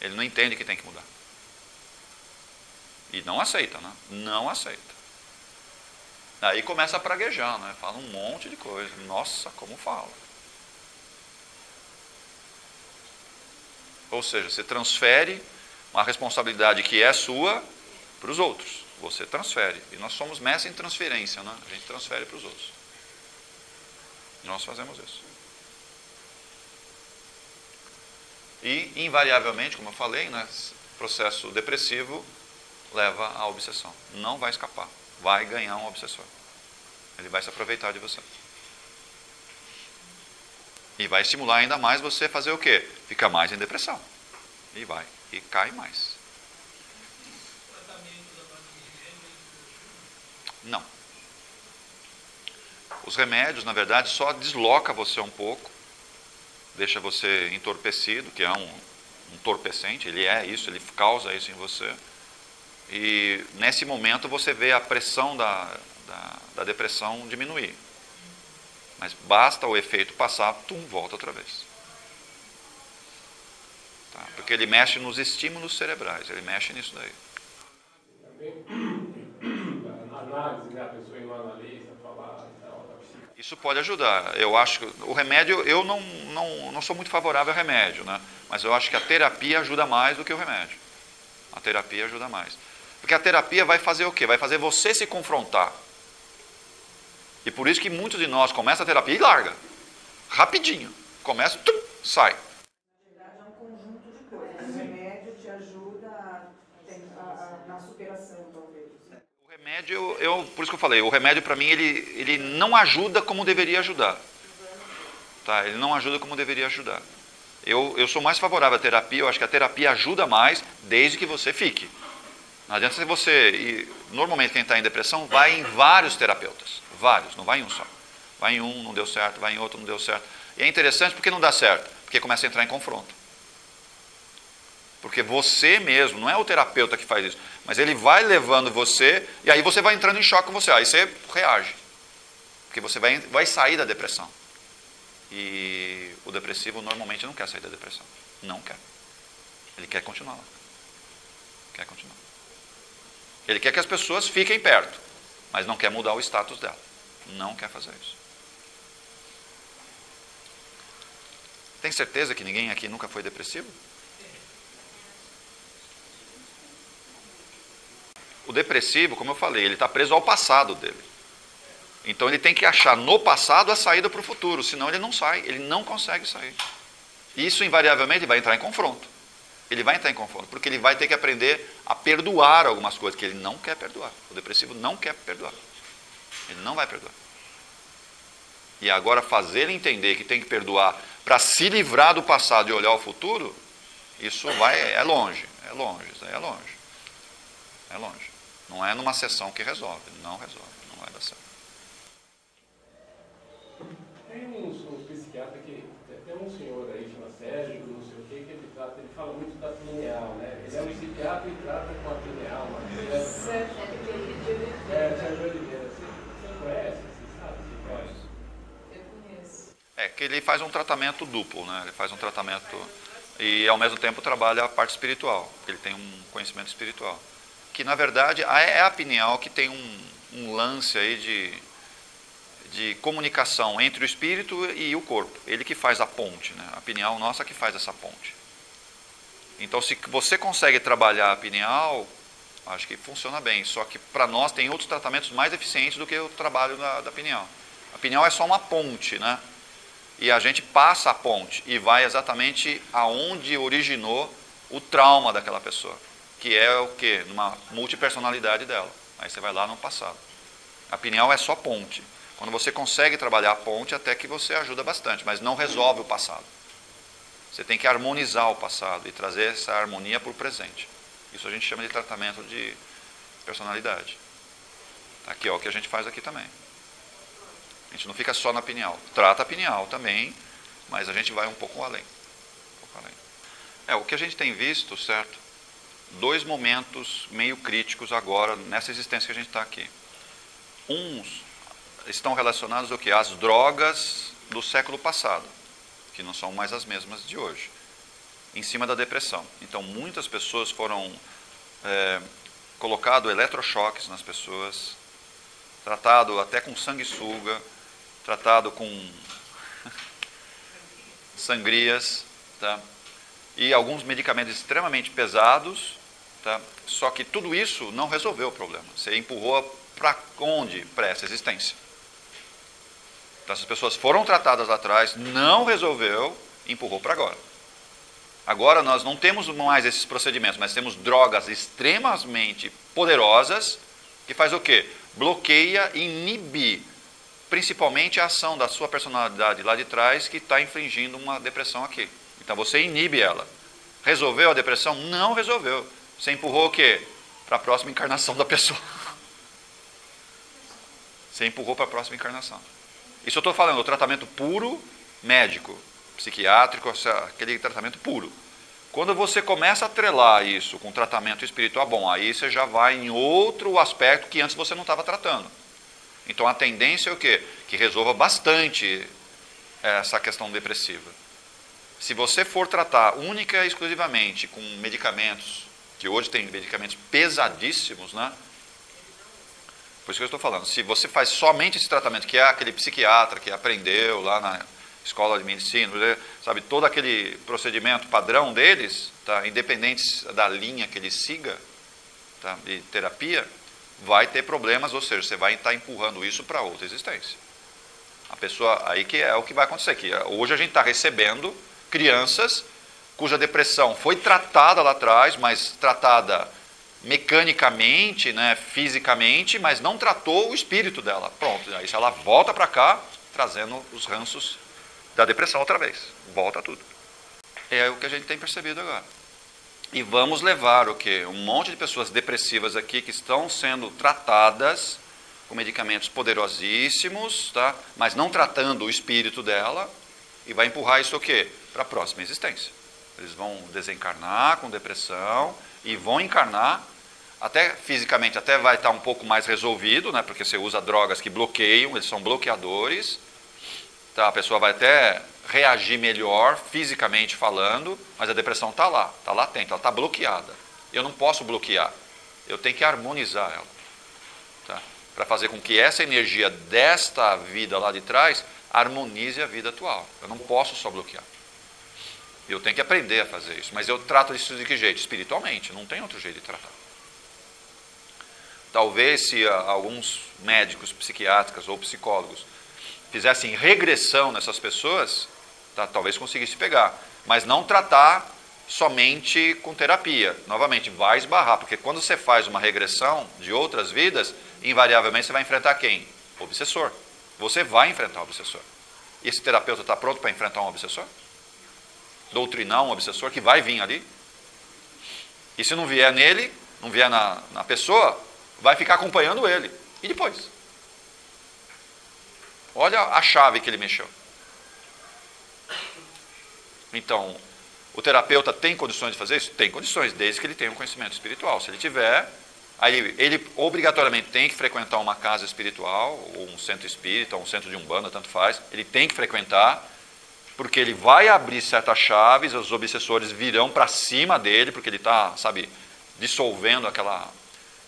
Ele não entende que tem que mudar. E não aceita, né? Não aceita. Aí começa a praguejar, né? Fala um monte de coisa. Nossa, como fala. Ou seja, você transfere uma responsabilidade que é sua para os outros. Você transfere. E nós somos mestres em transferência, né? A gente transfere para os outros. E nós fazemos isso. E, invariavelmente, como eu falei, né, processo depressivo leva à obsessão. Não vai escapar. Vai ganhar um obsessor. Ele vai se aproveitar de você. E vai estimular ainda mais você fazer o quê? Ficar mais em depressão. E vai. E cai mais. Não. Os remédios, na verdade, só desloca você um pouco. Deixa você entorpecido, que é um entorpecente. Ele é isso, ele causa isso em você. E nesse momento você vê a pressão da depressão diminuir. Mas basta o efeito passar, volta outra vez. Tá? Porque ele mexe nos estímulos cerebrais, ele mexe nisso daí. Também, na análise, né, a pessoa ir no analista, falar e tal, da psiquiatra. Isso pode ajudar. Eu acho que o remédio, eu não sou muito favorável ao remédio, né? Mas eu acho que a terapia ajuda mais do que o remédio. A terapia ajuda mais. Porque a terapia vai fazer o quê? Vai fazer você se confrontar. E por isso que muitos de nós começam a terapia e larga. Rapidinho. Começa, sai. Na verdade, é um conjunto de coisas. O remédio te ajuda na superação, talvez. O remédio, por isso que eu falei, o remédio para mim, ele não ajuda como deveria ajudar. Tá? Ele não ajuda como deveria ajudar. Eu sou mais favorável à terapia, eu acho que a terapia ajuda mais desde que você fique. Não adianta você... E normalmente quem está em depressão vai em vários terapeutas. Vários, não vai em um só. Vai em um, não deu certo, vai em outro, não deu certo. E é interessante porque não dá certo. Porque começa a entrar em confronto. Porque você mesmo, não é o terapeuta que faz isso, mas ele vai levando você, e aí você vai entrando em choque com você. Aí você reage. Porque você vai sair da depressão. E o depressivo normalmente não quer sair da depressão. Não quer. Ele quer continuar lá. Quer continuar. Ele quer que as pessoas fiquem perto, mas não quer mudar o status dela. Não quer fazer isso. Tem certeza que ninguém aqui nunca foi depressivo? O depressivo, como eu falei, ele está preso ao passado dele. Então ele tem que achar no passado a saída para o futuro, senão ele não sai, ele não consegue sair. Isso invariavelmente vai entrar em confronto. Ele vai entrar em confronto, porque ele vai ter que aprender a perdoar algumas coisas que ele não quer perdoar. O depressivo não quer perdoar. Ele não vai perdoar. E agora fazer ele entender que tem que perdoar para se livrar do passado e olhar o futuro, isso é longe, é longe, isso aí é longe. É longe. Não é numa sessão que resolve, não vai dar certo. Tem uns psiquiatras que, tem um senhor aí, chama Sérgio, não sei o que ele fala muito da pineal, né? Ele é um psiquiatra e trata com a pineal. Sérgio Oliveira, você conhece? Você sabe? Você conhece? Eu conheço. É que ele faz um tratamento duplo, né? Ele faz um tratamento e ao mesmo tempo trabalha a parte espiritual, porque ele tem um conhecimento espiritual. Que na verdade é a pineal que tem um lance aí de comunicação entre o espírito e o corpo. Ele que faz a ponte, né? A pineal nossa que faz essa ponte. Então se você consegue trabalhar a pineal, acho que funciona bem. Só que para nós tem outros tratamentos mais eficientes do que o trabalho da pineal. A pineal é só uma ponte, né? E a gente passa a ponte e vai exatamente aonde originou o trauma daquela pessoa. Que é o quê? Numa multipersonalidade dela. Aí você vai lá no passado. A pineal é só ponte. Quando você consegue trabalhar a ponte, até que você ajuda bastante, mas não resolve o passado. Você tem que harmonizar o passado e trazer essa harmonia para o presente. Isso a gente chama de tratamento de personalidade. Aqui é o que a gente faz aqui também. A gente não fica só na pineal. Trata a pineal também, mas a gente vai um pouco além. O que a gente tem visto, certo? 2 momentos meio críticos agora, nessa existência que a gente está aqui. Uns estão relacionados ao quê? Às drogas do século passado, que não são mais as mesmas de hoje, em cima da depressão. Então, muitas pessoas foram colocado eletrochoques nas pessoas, tratado até com sanguessuga, tratado com sangrias, tá? E alguns medicamentos extremamente pesados, tá? Só que tudo isso não resolveu o problema. Você empurrou para onde? Para essa existência. Então, essas pessoas foram tratadas lá atrás, não resolveu, empurrou para agora. Agora nós não temos mais esses procedimentos, mas temos drogas extremamente poderosas, que faz o quê? Bloqueia e inibe, principalmente a ação da sua personalidade lá de trás, que está infligindo uma depressão aqui. Então você inibe ela. Resolveu a depressão? Não resolveu. Você empurrou o quê? Para a próxima encarnação da pessoa. Você empurrou para a próxima encarnação. Isso eu estou falando, o tratamento puro, médico, psiquiátrico, aquele tratamento puro. Quando você começa a atrelar isso com tratamento espiritual, bom, aí você já vai em outro aspecto que antes você não estava tratando. Então a tendência é o quê? Que resolva bastante essa questão depressiva. Se você for tratar única e exclusivamente com medicamentos, que hoje tem medicamentos pesadíssimos, né? Por isso que eu estou falando, se você faz somente esse tratamento, que é aquele psiquiatra que aprendeu lá na escola de medicina, sabe, todo aquele procedimento padrão deles, tá, independente da linha que ele siga, tá, de terapia, vai ter problemas, ou seja, você vai estar empurrando isso para outra existência. A pessoa, aí que é o que vai acontecer aqui. Hoje a gente está recebendo crianças cuja depressão foi tratada lá atrás, mas tratada mecanicamente, né, fisicamente, mas não tratou o espírito dela. Pronto, aí ela volta para cá, trazendo os ranços da depressão outra vez. Volta tudo. É o que a gente tem percebido agora. E vamos levar o quê? Um monte de pessoas depressivas aqui que estão sendo tratadas com medicamentos poderosíssimos, tá? Mas não tratando o espírito dela, e vai empurrar isso o quê? Para a próxima existência. Eles vão desencarnar com depressão e vão encarnar, até fisicamente até vai estar um pouco mais resolvido, né? Porque você usa drogas que bloqueiam, eles são bloqueadores. Tá? A pessoa vai até reagir melhor, fisicamente falando, mas a depressão está lá, está latente, ela está bloqueada. Eu não posso bloquear, eu tenho que harmonizar ela. Tá? Para fazer com que essa energia desta vida lá de trás harmonize a vida atual. Eu não posso só bloquear. Eu tenho que aprender a fazer isso. Mas eu trato isso de que jeito? Espiritualmente, não tem outro jeito de tratar. Talvez se alguns médicos, psiquiatras ou psicólogos fizessem regressão nessas pessoas, tá, talvez conseguisse pegar. Mas não tratar somente com terapia. Novamente, vai esbarrar, porque quando você faz uma regressão de outras vidas, invariavelmente você vai enfrentar quem? O obsessor. Você vai enfrentar o obsessor. E esse terapeuta está pronto para enfrentar um obsessor? Doutrinar um obsessor que vai vir ali? E se não vier nele, não vier na pessoa, vai ficar acompanhando ele. E depois? Olha a chave que ele mexeu. Então, o terapeuta tem condições de fazer isso? Tem condições, desde que ele tenha um conhecimento espiritual. Se ele tiver, aí ele obrigatoriamente tem que frequentar uma casa espiritual, ou um centro espírita, ou um centro de umbanda, tanto faz. Ele tem que frequentar, porque ele vai abrir certas chaves, os obsessores virão para cima dele, porque ele está, sabe, dissolvendo aquela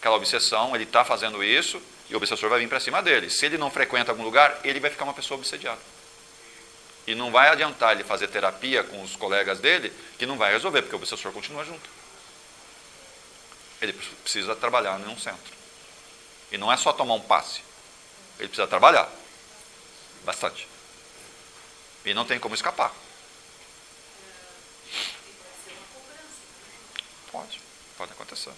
obsessão, ele está fazendo isso, e o obsessor vai vir para cima dele. Se ele não frequenta algum lugar, ele vai ficar uma pessoa obsediada. E não vai adiantar ele fazer terapia com os colegas dele, que não vai resolver, porque o obsessor continua junto. Ele precisa trabalhar em um centro. E não é só tomar um passe. Ele precisa trabalhar. Bastante. E não tem como escapar. Pode acontecer.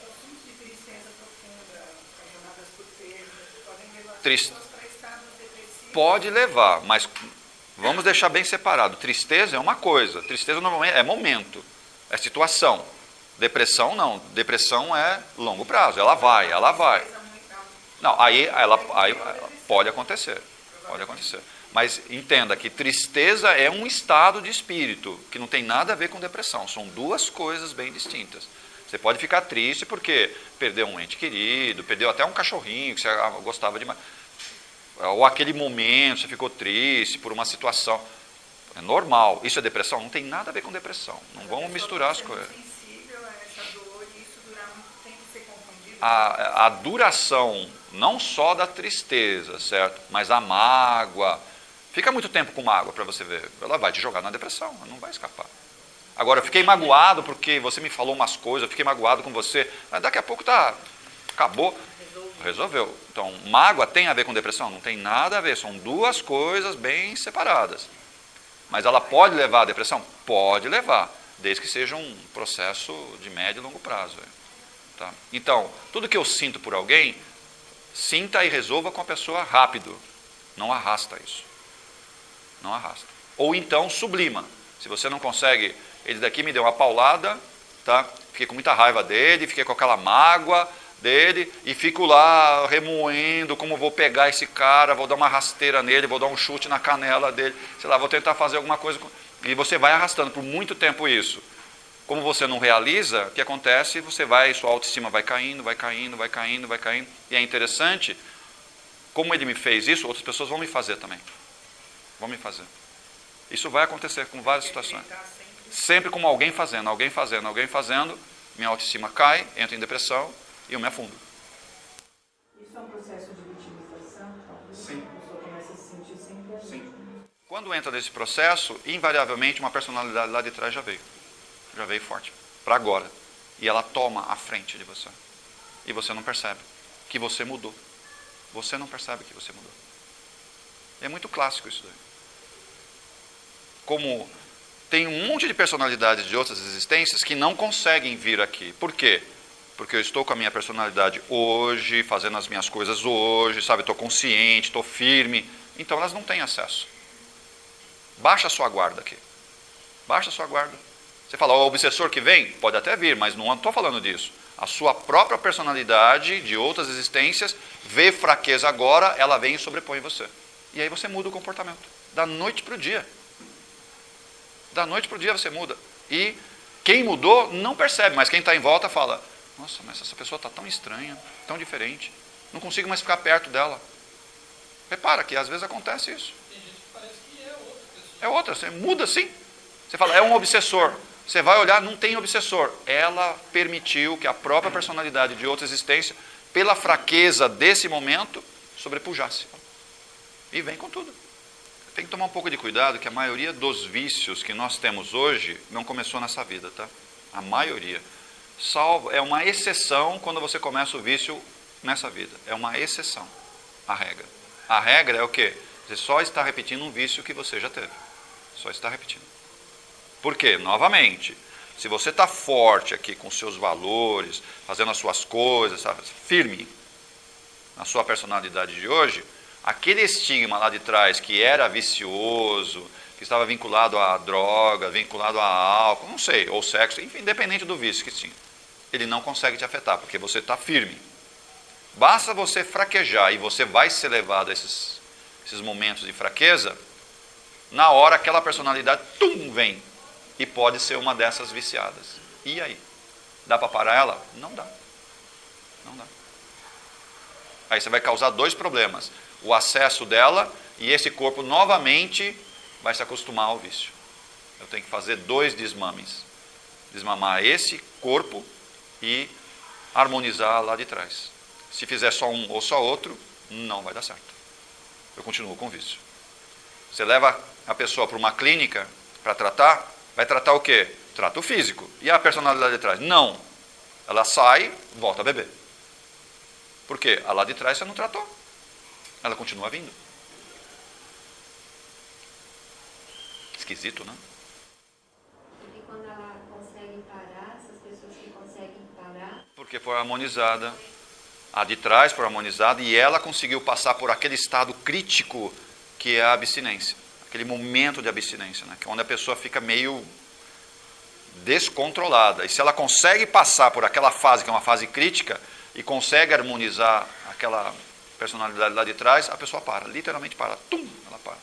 Assuntos de tristeza profunda, ocasionadas por perdas, podem levar as Triste. pessoas para estados depressivos. Pode levar, mas vamos deixar bem separado. Tristeza é uma coisa. Tristeza normalmente é momento, é situação. Depressão não. Depressão é longo prazo. Ela vai. Não, aí pode acontecer. Pode acontecer. Mas entenda que tristeza é um estado de espírito, que não tem nada a ver com depressão. São duas coisas bem distintas. Você pode ficar triste porque perdeu um ente querido, perdeu até um cachorrinho que você gostava demais. Ou aquele momento, você ficou triste por uma situação. É normal. Isso é depressão? Não tem nada a ver com depressão. Não vamos misturar as coisas. Sensível a essa dor e isso durar muito tempo ser confundido. A duração, não só da tristeza, certo? Mas a mágoa. Fica muito tempo com mágoa para você ver. Ela vai te jogar na depressão, ela não vai escapar. Agora, eu fiquei magoado porque você me falou umas coisas, eu fiquei magoado com você. Mas daqui a pouco acabou. Resolveu. Então, mágoa tem a ver com depressão? Não tem nada a ver. São duas coisas bem separadas. Mas ela pode levar à depressão? Pode levar, desde que seja um processo de médio e longo prazo. Tá? Então, tudo que eu sinto por alguém, sinta e resolva com a pessoa rápido. Não arrasta isso. Não arrasta. Ou então sublima. Se você não consegue, ele daqui me deu uma paulada, tá? Fiquei com muita raiva dele, fiquei com aquela mágoa dele e fico lá remoendo como vou pegar esse cara, vou dar uma rasteira nele, vou dar um chute na canela dele, sei lá, vou tentar fazer alguma coisa. E você vai arrastando por muito tempo isso. Como você não realiza, o que acontece? Sua autoestima vai caindo. E é interessante, como ele me fez isso, outras pessoas vão me fazer também. Vão me fazer. Isso vai acontecer com várias situações. Sempre como alguém fazendo, minha autoestima cai, entro em depressão e eu me afundo. Isso é um processo de vitimização? Talvez? Sim. A pessoa começa a se sentir sempre a vítima. Quando entra nesse processo, invariavelmente uma personalidade lá de trás já veio forte, para agora. E ela toma a frente de você. E você não percebe que você mudou. Você não percebe que você mudou. É muito clássico isso daí. Como tem um monte de personalidades de outras existências que não conseguem vir aqui. Por quê? Porque eu estou com a minha personalidade hoje, fazendo as minhas coisas hoje, sabe? Estou consciente, estou firme. Então elas não têm acesso. Baixa a sua guarda aqui. Baixa a sua guarda. Você fala, o obsessor que vem? Pode até vir, mas não estou falando disso. A sua própria personalidade de outras existências vê fraqueza agora, ela vem e sobrepõe você. E aí você muda o comportamento. Da noite para o dia. Da noite para o dia você muda. E quem mudou não percebe, mas quem está em volta fala, nossa, mas essa pessoa está tão estranha, tão diferente. Não consigo mais ficar perto dela. Repara que às vezes acontece isso. Tem gente que parece que é outra pessoa. É outra, você muda sim. Você fala, é um obsessor. Você vai olhar, não tem obsessor. Ela permitiu que a própria personalidade de outra existência, pela fraqueza desse momento, sobrepujasse. E vem com tudo. Tem que tomar um pouco de cuidado, que a maioria dos vícios que nós temos hoje não começou nessa vida, tá? A maioria. Salvo, é uma exceção quando você começa o vício nessa vida. É uma exceção. A regra. A regra é o quê? Você só está repetindo um vício que você já teve. Só está repetindo. Por quê? Novamente, se você está forte aqui com seus valores, fazendo as suas coisas, sabe, firme na sua personalidade de hoje, aquele estigma lá de trás que era vicioso, que estava vinculado à droga, vinculado a álcool, não sei, ou sexo, enfim, independente do vício que tinha, ele não consegue te afetar, porque você está firme. Basta você fraquejar e você vai ser levado a esses momentos de fraqueza, na hora aquela personalidade, vem. E pode ser uma dessas viciadas. E aí? Dá para parar ela? Não dá. Não dá. Aí você vai causar dois problemas. O acesso dela e esse corpo novamente vai se acostumar ao vício. Eu tenho que fazer 2 desmames. Desmamar esse corpo e harmonizar lá de trás. Se fizer só um ou só outro, não vai dar certo. Eu continuo com o vício. Você leva a pessoa para uma clínica para tratar, vai tratar o quê? Trata o físico. E a personalidade de trás? Não. Ela sai, volta a beber. Por quê? A lá de trás você não tratou. Ela continua vindo. Esquisito, né? Porque quando ela consegue parar, essas pessoas que conseguem parar... Porque foi harmonizada. A de trás foi harmonizada e ela conseguiu passar por aquele estado crítico que é a abstinência. Aquele momento de abstinência, né? Que é onde a pessoa fica meio descontrolada. E se ela consegue passar por aquela fase, que é uma fase crítica, e consegue harmonizar aquela personalidade lá de trás, a pessoa para, literalmente para. Ela para.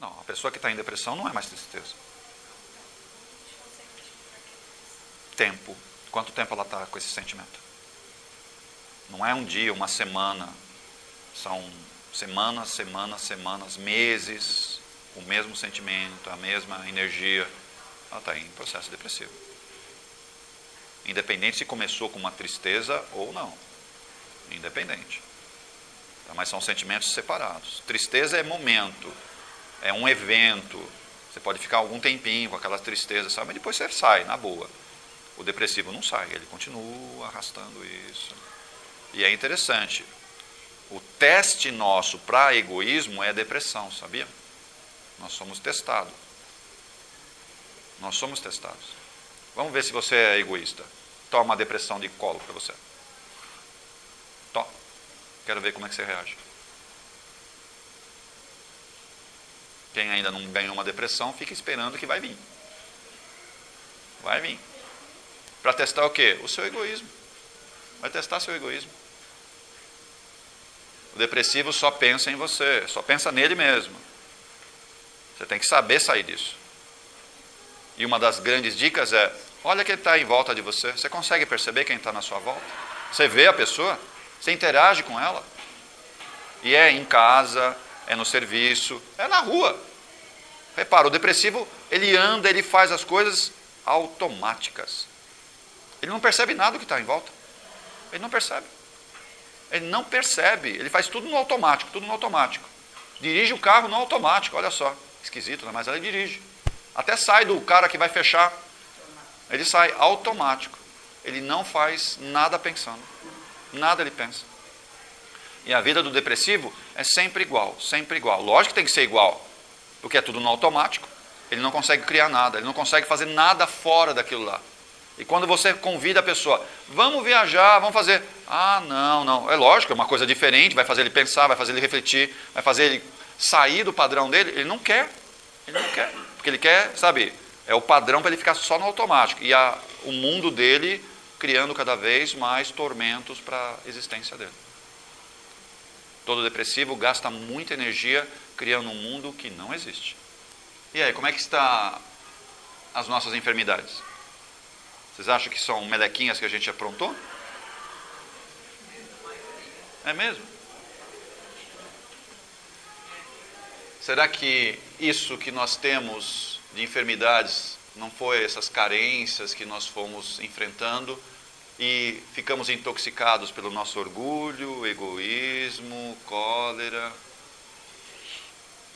Não, a pessoa que está em depressão não é mais tristeza. Tempo. Quanto tempo ela está com esse sentimento? Não é um dia, uma semana. São semanas, meses, o mesmo sentimento, a mesma energia. Ela está em processo depressivo. Independente se começou com uma tristeza ou não. Independente. Mas são sentimentos separados. Tristeza é momento, é um evento. Você pode ficar algum tempinho com aquela tristeza, sabe? Mas depois você sai, na boa. O depressivo não sai, ele continua arrastando isso. E é interessante. O teste nosso para egoísmo é a depressão, sabia? Nós somos testados. Nós somos testados. Vamos ver se você é egoísta. Toma uma depressão de colo para você. Toma. Quero ver como é que você reage. Quem ainda não ganhou uma depressão, fica esperando que vai vir. Vai vir. Para testar o quê? O seu egoísmo. Vai testar seu egoísmo. O depressivo só pensa em você, só pensa nele mesmo. Você tem que saber sair disso. E uma das grandes dicas é, olha quem está em volta de você. Você consegue perceber quem está na sua volta? Você vê a pessoa? Você interage com ela? E é em casa, é no serviço, é na rua. Repara, o depressivo, ele anda, ele faz as coisas automáticas. Ele não percebe nada do que está em volta. Ele não percebe. Ele não percebe. Ele faz tudo no automático, tudo no automático. Dirige o carro no automático, olha só. Esquisito, né? Mas ele dirige. Até sai do cara que vai fechar. Ele sai automático. Ele não faz nada pensando. Nada ele pensa. E a vida do depressivo é sempre igual, sempre igual. Lógico que tem que ser igual, porque é tudo no automático. Ele não consegue criar nada, ele não consegue fazer nada fora daquilo lá. E quando você convida a pessoa, vamos viajar, vamos fazer. Ah, não. É lógico, é uma coisa diferente, vai fazer ele pensar, vai fazer ele refletir, vai fazer ele sair do padrão dele. Ele não quer. Ele não quer. Porque ele quer, sabe, é o padrão para ele ficar só no automático. E o mundo dele criando cada vez mais tormentos para a existência dele. Todo depressivo gasta muita energia criando um mundo que não existe. E aí, como é que está as nossas enfermidades? Vocês acham que são melequinhas que a gente aprontou? É mesmo? Será que isso que nós temos de enfermidades não foi essas carências que nós fomos enfrentando e ficamos intoxicados pelo nosso orgulho, egoísmo, cólera?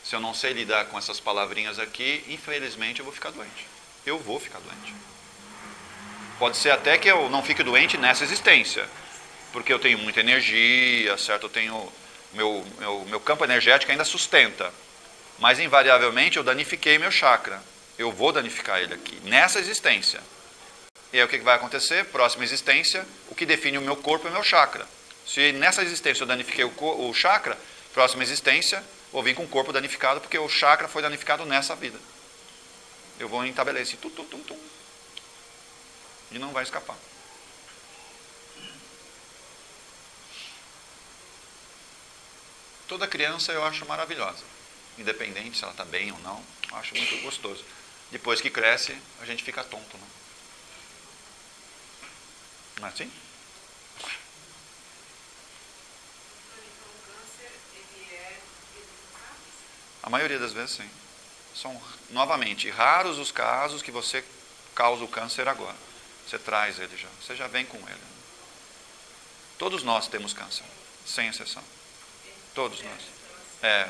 Se eu não sei lidar com essas palavrinhas aqui, infelizmente eu vou ficar doente. Eu vou ficar doente. Pode ser até que eu não fique doente nessa existência, porque eu tenho muita energia, certo? Eu tenho meu campo energético ainda sustenta, mas invariavelmente eu danifiquei meu chakra. Eu vou danificar ele aqui, nessa existência. E aí o que vai acontecer? Próxima existência, o que define o meu corpo é o meu chakra. Se nessa existência eu danifiquei o chakra, próxima existência, vou vir com o corpo danificado, porque o chakra foi danificado nessa vida. Eu vou estabelecer tum, tum, tum, tum. E não vai escapar. Toda criança eu acho maravilhosa. Independente se ela está bem ou não, eu acho muito gostoso. Depois que cresce, a gente fica tonto, não? Não é assim? A maioria das vezes, sim. São, novamente, raros os casos que você causa o câncer agora. Você traz ele já. Você já vem com ele. Todos nós temos câncer, sem exceção. Todos nós.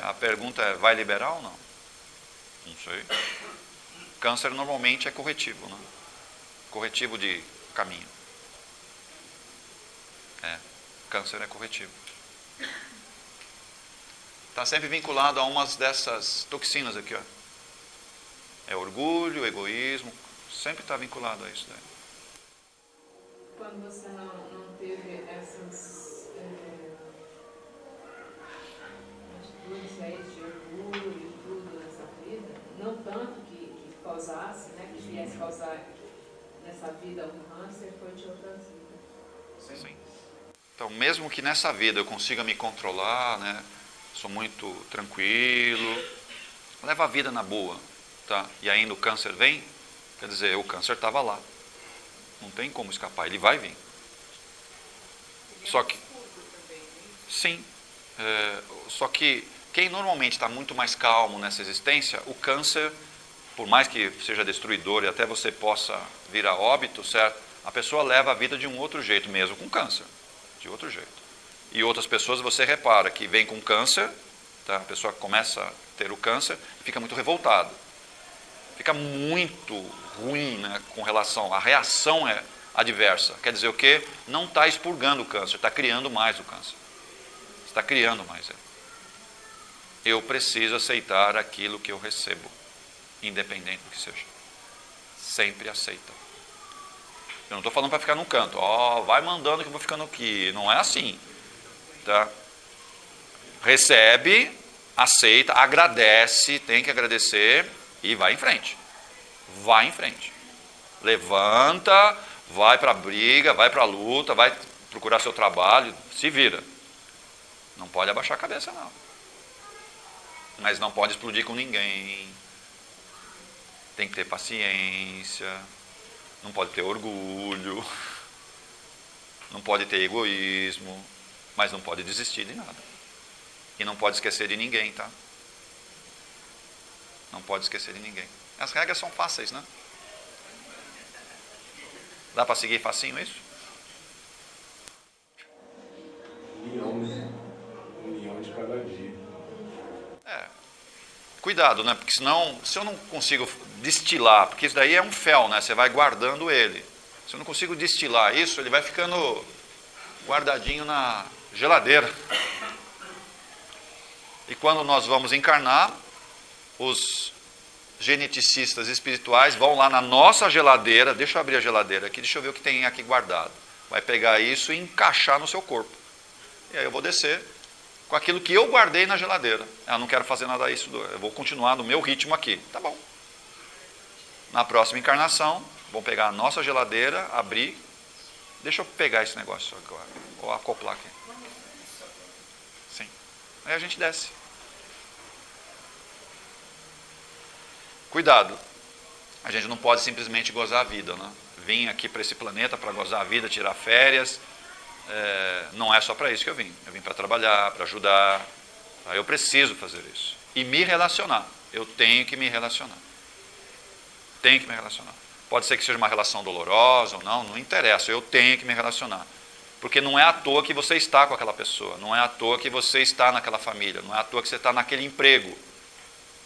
A pergunta é, vai liberar ou não? Não sei. Câncer normalmente é corretivo, não? Corretivo de caminho. Câncer é corretivo. Está sempre vinculado a umas dessas toxinas aqui, ó. É orgulho, egoísmo, sempre está vinculado a isso daí. Quando você não teve essas atitudes aí de orgulho e tudo nessa vida, não tanto que causasse, né, que viesse causar nessa vida um câncer, foi de outras vidas. Sim. Então, mesmo que nessa vida eu consiga me controlar, né, sou muito tranquilo, levo a vida na boa, tá? E ainda o câncer vem, quer dizer, o câncer estava lá. Não tem como escapar, ele vai vir. Só que, sim, só que quem normalmente está muito mais calmo nessa existência, o câncer, por mais que seja destruidor e até você possa vir a óbito, certo? A pessoa leva a vida de um outro jeito, mesmo com câncer, de outro jeito. E outras pessoas você repara que vem com câncer, tá? A pessoa começa a ter o câncer e fica muito revoltado. Fica muito ruim, né, com relação, a reação é adversa. Quer dizer o quê? Não está expurgando o câncer, está criando mais o câncer. Está criando mais ele. Eu preciso aceitar aquilo que eu recebo, independente do que seja. Sempre aceita. Eu não estou falando para ficar no canto. Vai mandando que eu vou ficando aqui. Não é assim. Tá? Recebe, aceita, agradece, tem que agradecer e vai em frente. Vai em frente. Levanta, vai para a briga, vai para a luta, vai procurar seu trabalho, se vira. Não pode abaixar a cabeça, não. Mas não pode explodir com ninguém. Tem que ter paciência. Não pode ter orgulho. Não pode ter egoísmo. Mas não pode desistir de nada. E não pode esquecer de ninguém, tá? Não pode esquecer de ninguém. As regras são fáceis, né? Dá para seguir facinho isso? Um leão de cada dia. Cuidado, né? Porque senão, se eu não consigo destilar, porque isso daí é um fel, né? Você vai guardando ele. Se eu não consigo destilar isso, ele vai ficando guardadinho na geladeira. E quando nós vamos encarnar, os geneticistas espirituais vão lá na nossa geladeira, deixa eu abrir a geladeira aqui, deixa eu ver o que tem aqui guardado. Vai pegar isso e encaixar no seu corpo. E aí eu vou descer com aquilo que eu guardei na geladeira. Eu não quero fazer nada disso, eu vou continuar no meu ritmo aqui. Tá bom. Na próxima encarnação, vão pegar a nossa geladeira, abrir. Deixa eu pegar esse negócio agora, vou acoplar aqui. Sim. Aí a gente desce. Cuidado. A gente não pode simplesmente gozar a vida, né? Vim aqui para esse planeta para gozar a vida, tirar férias. Não é só para isso que eu vim. Eu vim para trabalhar, para ajudar. Tá? Eu preciso fazer isso. E me relacionar. Eu tenho que me relacionar. Tenho que me relacionar. Pode ser que seja uma relação dolorosa ou não, não interessa. Eu tenho que me relacionar. Porque não é à toa que você está com aquela pessoa. Não é à toa que você está naquela família. Não é à toa que você está naquele emprego.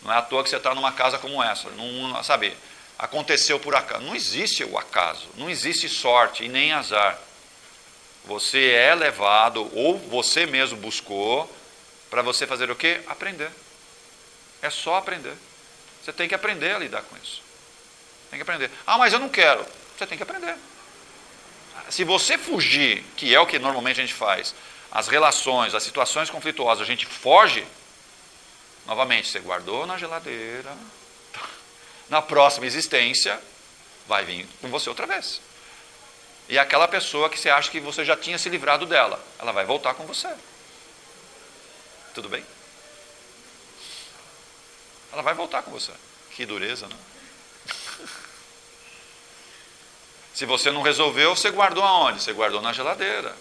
Não é à toa que você está numa casa como essa. Não, sabe, aconteceu por acaso. Não existe o acaso. Não existe sorte e nem azar. Você é levado, ou você mesmo buscou, Para você fazer o quê? Aprender. É só aprender. Você tem que aprender a lidar com isso. Tem que aprender. Ah, mas eu não quero. Você tem que aprender. Se você fugir, que é o que normalmente a gente faz, as relações, as situações conflituosas, a gente foge, novamente, você guardou na geladeira, na próxima existência, vai vir com você outra vez. E aquela pessoa que você acha que você já tinha se livrado dela, ela vai voltar com você. Tudo bem? Ela vai voltar com você. Que dureza, né? Se você não resolveu, você guardou aonde? Você guardou na geladeira.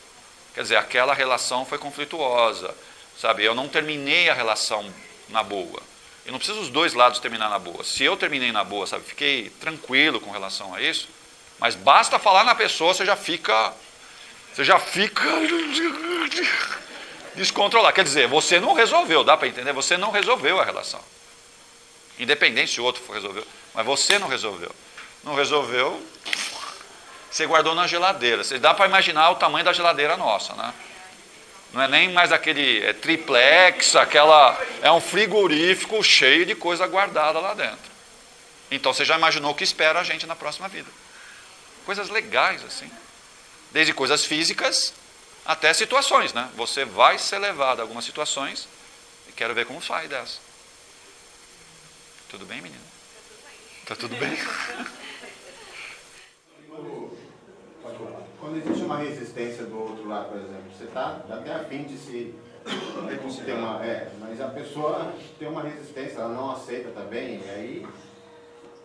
Quer dizer, aquela relação foi conflituosa. Sabe, eu não terminei a relação na boa. Eu não preciso os dois lados terminar na boa. Se eu terminei na boa, sabe, fiquei tranquilo com relação a isso, mas basta falar na pessoa, você já fica descontrolado. Quer dizer, você não resolveu, dá para entender? Você não resolveu a relação. Independente se o outro resolveu, mas você não resolveu. Não resolveu, você guardou na geladeira. Você dá para imaginar o tamanho da geladeira nossa, né? Não é nem mais aquele triplex, é um frigorífico cheio de coisa guardada lá dentro. Então você já imaginou o que espera a gente na próxima vida. Coisas legais assim. Desde coisas físicas até situações, né? Você vai ser levado a algumas situações e quero ver como sai dessa. Tudo bem, menino? Tá tudo bem? Quando existe uma resistência do outro lado, por exemplo, você está até a fim de se ter uma... mas a pessoa tem uma resistência, ela não aceita também, e aí...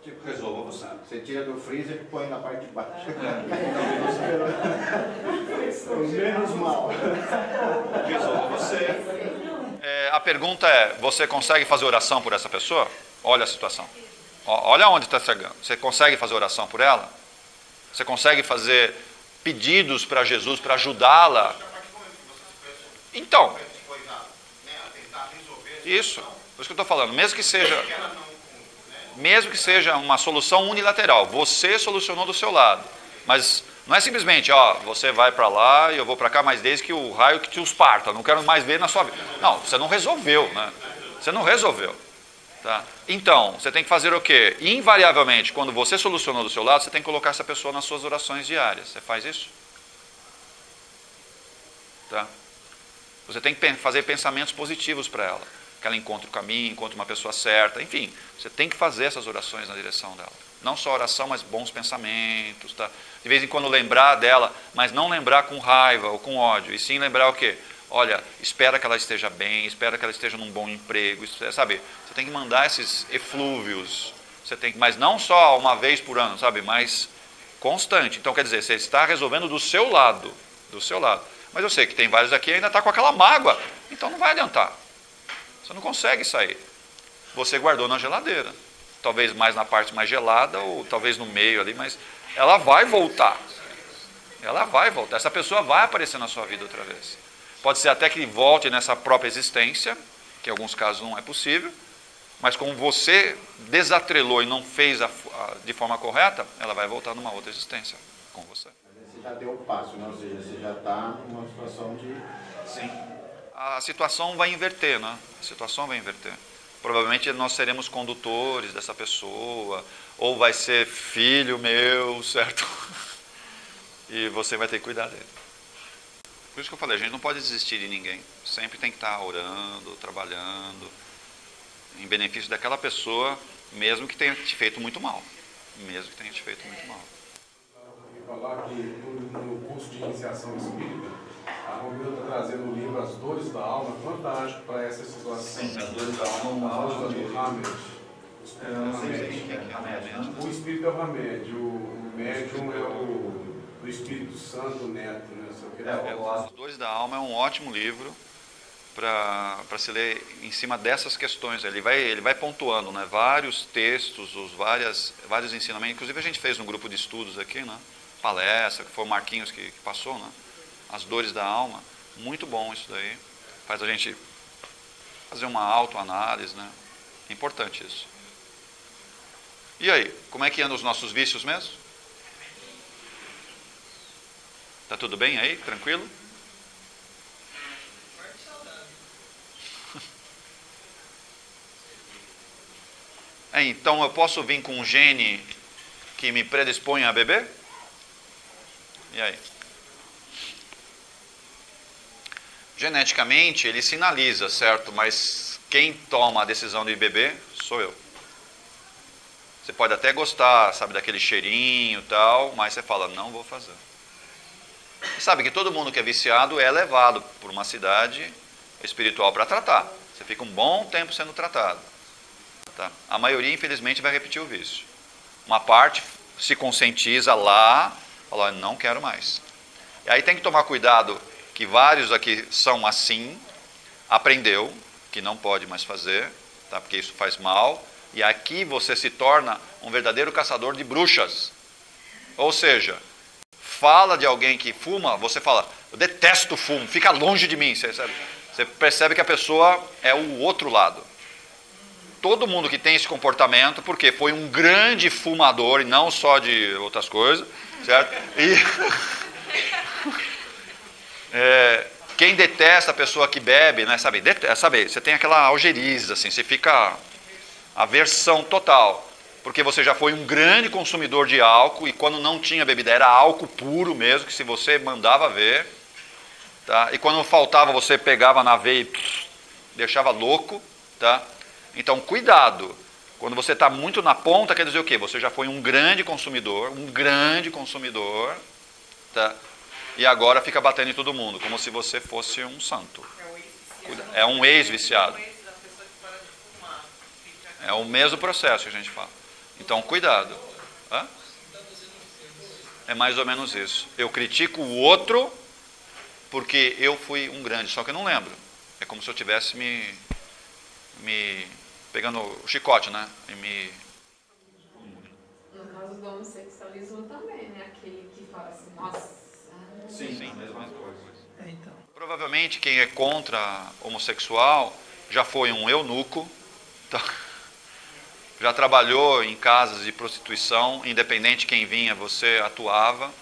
Tipo, resolva você. Você tira do freezer e põe na parte de baixo. Menos mal. Resolva você. A pergunta é, você consegue fazer oração por essa pessoa? Olha a situação. Olha onde está chegando. Você consegue fazer oração por ela? Você consegue fazer pedidos para Jesus para ajudá-la? Então, isso. Por isso que eu estou falando. Mesmo que seja uma solução unilateral, você solucionou do seu lado. Mas não é simplesmente, você vai para lá e eu vou para cá, mas desde que o raio que te os parta, não quero mais ver na sua vida. Não, você não resolveu, né? Você não resolveu. Tá? Então, você tem que fazer o quê? Invariavelmente, quando você solucionou do seu lado, você tem que colocar essa pessoa nas suas orações diárias. Você faz isso? Tá? Você tem que fazer pensamentos positivos para ela. Que ela encontre o caminho, encontre uma pessoa certa. Enfim, você tem que fazer essas orações na direção dela. Não só oração, mas bons pensamentos. Tá? De vez em quando lembrar dela, mas não lembrar com raiva ou com ódio. E sim lembrar o quê? Olha, espera que ela esteja bem, espera que ela esteja num bom emprego, sabe? Você tem que mandar esses eflúvios, mas não só uma vez por ano, sabe? Mas constante. Então, quer dizer, você está resolvendo do seu lado. Mas eu sei que tem vários aqui que ainda está com aquela mágoa, então não vai adiantar. Você não consegue sair. Você guardou na geladeira. Talvez mais na parte mais gelada, ou talvez no meio ali, mas ela vai voltar. Ela vai voltar. Essa pessoa vai aparecer na sua vida outra vez. Pode ser até que volte nessa própria existência, que em alguns casos não é possível, mas como você desatrelou e não fez de forma correta, ela vai voltar numa outra existência com você. Você já deu o passo, né? Ou seja, você já está numa situação de... Sim. A situação vai inverter, né? A situação vai inverter. Provavelmente nós seremos condutores dessa pessoa, ou vai ser filho meu, certo? E você vai ter que cuidar dele. Por isso que eu falei, a gente não pode desistir de ninguém. Sempre tem que estar orando, trabalhando, em benefício daquela pessoa, mesmo que tenha te feito muito mal. Mesmo que tenha te feito muito mal. Eu falar que no curso de iniciação espírita, a Romilda está trazendo o livro As Dores da Alma, fantástico para essa situação. Sim, As Dores da Alma, a aula do Hamed. O espírito é o remédio, o médium é o Espírito Santo Neto, né? As Dores da Alma é um ótimo livro para se ler em cima dessas questões. Ele vai pontuando, né, vários textos, vários ensinamentos. Inclusive a gente fez um grupo de estudos aqui, né, palestra, que foi o Marquinhos que passou, né, As Dores da Alma. Muito bom isso daí. Faz a gente fazer uma autoanálise, né? É importante isso. E aí, como é que andam os nossos vícios mesmo? Tá tudo bem aí? Tranquilo? Então eu posso vir com um gene que me predispõe a beber? E aí? Geneticamente ele sinaliza, certo? Mas quem toma a decisão de beber sou eu. Você pode até gostar, sabe, daquele cheirinho e tal, mas você fala, não vou fazer. E sabe que todo mundo que é viciado é levado por uma cidade espiritual para tratar. Você fica um bom tempo sendo tratado. Tá? A maioria, infelizmente, vai repetir o vício. Uma parte se conscientiza lá, fala, não quero mais. E aí tem que tomar cuidado, que vários aqui são assim, aprendeu que não pode mais fazer, tá? Porque isso faz mal. E aqui você se torna um verdadeiro caçador de bruxas. Ou seja, fala de alguém que fuma, você fala, eu detesto fumo, fica longe de mim. Você percebe que a pessoa é o outro lado. Todo mundo que tem esse comportamento, porque foi um grande fumador, e não só de outras coisas, certo? Quem detesta a pessoa que bebe, né, sabe, você tem aquela algeriza, assim, você fica aversão total, porque você já foi um grande consumidor de álcool, e quando não tinha bebida era álcool puro mesmo, que se você mandava ver, tá? E quando faltava você pegava na veia e deixava louco, tá? Então cuidado, quando você está muito na ponta, quer dizer o quê? Você já foi um grande consumidor, tá? E agora fica batendo em todo mundo, como se você fosse um santo. É um ex-viciado. É o mesmo processo que a gente fala. Então, cuidado. Hã? É mais ou menos isso. Eu critico o outro porque eu fui um grande, só que eu não lembro. É como se eu tivesse me pegando o chicote, né? No caso do homossexualismo também, né? Aquele que fala assim, nossa... Sim, a mesma coisa. Então. Provavelmente quem é contra homossexual já foi um eunuco, tá? Já trabalhou em casas de prostituição, independente de quem vinha, você atuava,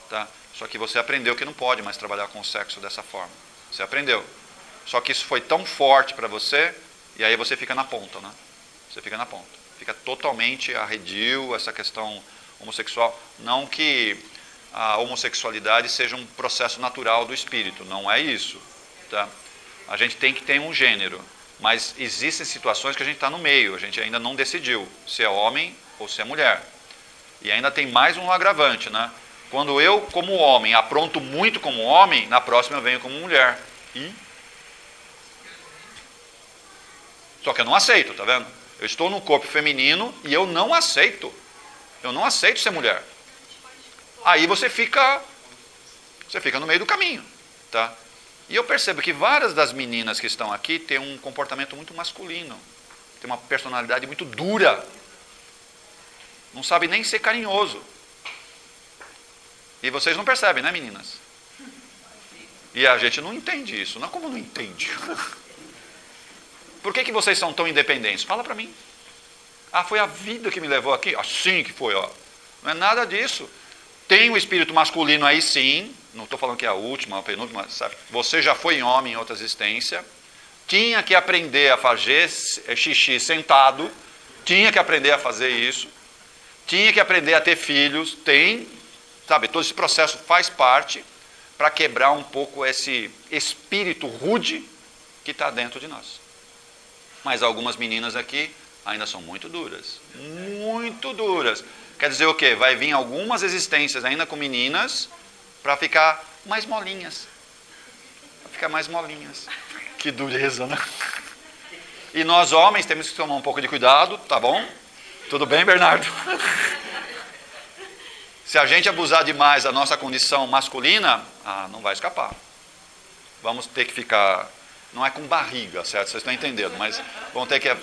tá? Só que você aprendeu que não pode mais trabalhar com o sexo dessa forma. Você aprendeu. Só que isso foi tão forte para você, e aí você fica na ponta, né? Você fica na ponta. Fica totalmente arredio essa questão homossexual. Não que a homossexualidade seja um processo natural do espírito, não é isso, tá? A gente tem que ter um gênero, mas existem situações que a gente está no meio, a gente ainda não decidiu se é homem ou se é mulher. E ainda tem mais um agravante, né? Quando eu, como homem, apronto muito como homem, na próxima eu venho como mulher. Só que eu não aceito, tá vendo? Eu estou no corpo feminino e eu não aceito. Eu não aceito ser mulher. Aí você fica no meio do caminho, tá? E eu percebo que várias das meninas que estão aqui têm um comportamento muito masculino, têm uma personalidade muito dura, não sabe nem ser carinhoso. E vocês não percebem, né, meninas? E a gente não entende isso. Não, como não entende? Por que vocês são tão independentes? Fala para mim. Ah, foi a vida que me levou aqui? Assim que foi, ó. Não é nada disso. Tem um espírito masculino aí sim, não estou falando que é a última, a penúltima, sabe? Você já foi homem em outra existência, tinha que aprender a fazer xixi sentado, tinha que aprender a fazer isso, tinha que aprender a ter filhos, sabe? Todo esse processo faz parte para quebrar um pouco esse espírito rude que está dentro de nós. Mas algumas meninas aqui ainda são muito duras, muito duras. Quer dizer o quê? Vai vir algumas existências ainda com meninas para ficar mais molinhas. Para ficar mais molinhas. Que dureza, né? E nós homens temos que tomar um pouco de cuidado, tá bom? Tudo bem, Bernardo? Se a gente abusar demais da nossa condição masculina, não vai escapar. Vamos ter que ficar, não é com barriga, certo? Vocês estão entendendo, mas vamos ter que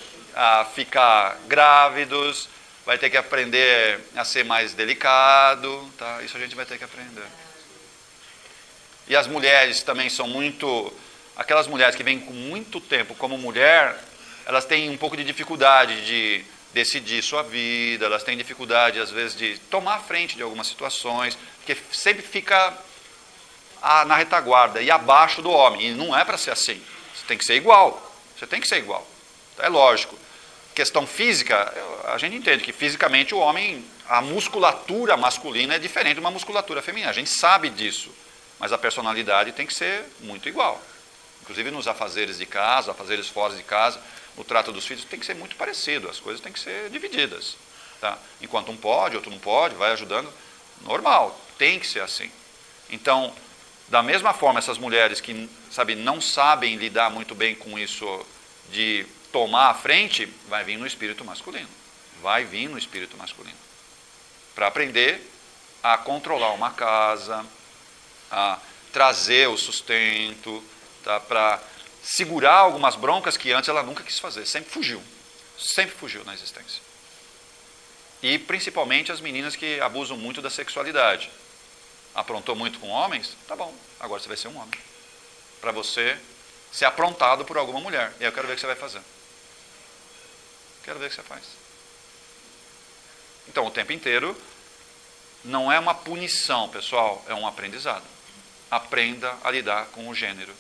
ficar grávidos, vai ter que aprender a ser mais delicado, tá? Isso a gente vai ter que aprender. E as mulheres também são aquelas mulheres que vêm com muito tempo como mulher, elas têm um pouco de dificuldade de decidir sua vida, elas têm dificuldade às vezes de tomar a frente de algumas situações, porque sempre fica na retaguarda e abaixo do homem, e não é para ser assim, você tem que ser igual, é lógico. questão física, a gente entende que fisicamente o homem, a musculatura masculina é diferente de uma musculatura feminina. A gente sabe disso, mas a personalidade tem que ser muito igual. Inclusive nos afazeres de casa, afazeres fora de casa, no trato dos filhos, tem que ser muito parecido, as coisas têm que ser divididas. Tá? Enquanto um pode, outro não pode, vai ajudando, normal, tem que ser assim. Então, da mesma forma, essas mulheres que, sabe, não sabem lidar muito bem com isso de tomar a frente, vai vir no espírito masculino. Vai vir no espírito masculino. Para aprender a controlar uma casa, a trazer o sustento, tá? Para segurar algumas broncas que antes ela nunca quis fazer, sempre fugiu na existência. E principalmente as meninas que abusam muito da sexualidade. Aprontou muito com homens? Tá bom, agora você vai ser um homem. Para você ser aprontado por alguma mulher. E aí eu quero ver o que você vai fazer. Quero ver o que você faz. Então, o tempo inteiro não é uma punição, pessoal, é um aprendizado. Aprenda a lidar com o gênero.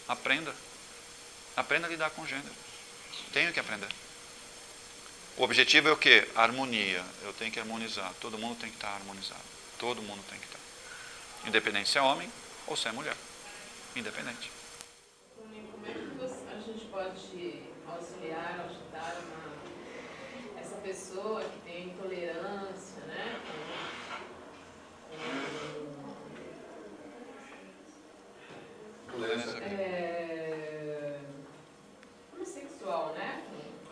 Aprenda. Aprenda a lidar com o gênero. Tenho que aprender. O objetivo é o quê? Harmonia. Eu tenho que harmonizar. Todo mundo tem que estar harmonizado. Todo mundo tem que estar. Independente se é homem ou se é mulher. Independente. Como é que a gente pode auxiliar, ajudar essa pessoa que tem intolerância, né? Homossexual, né?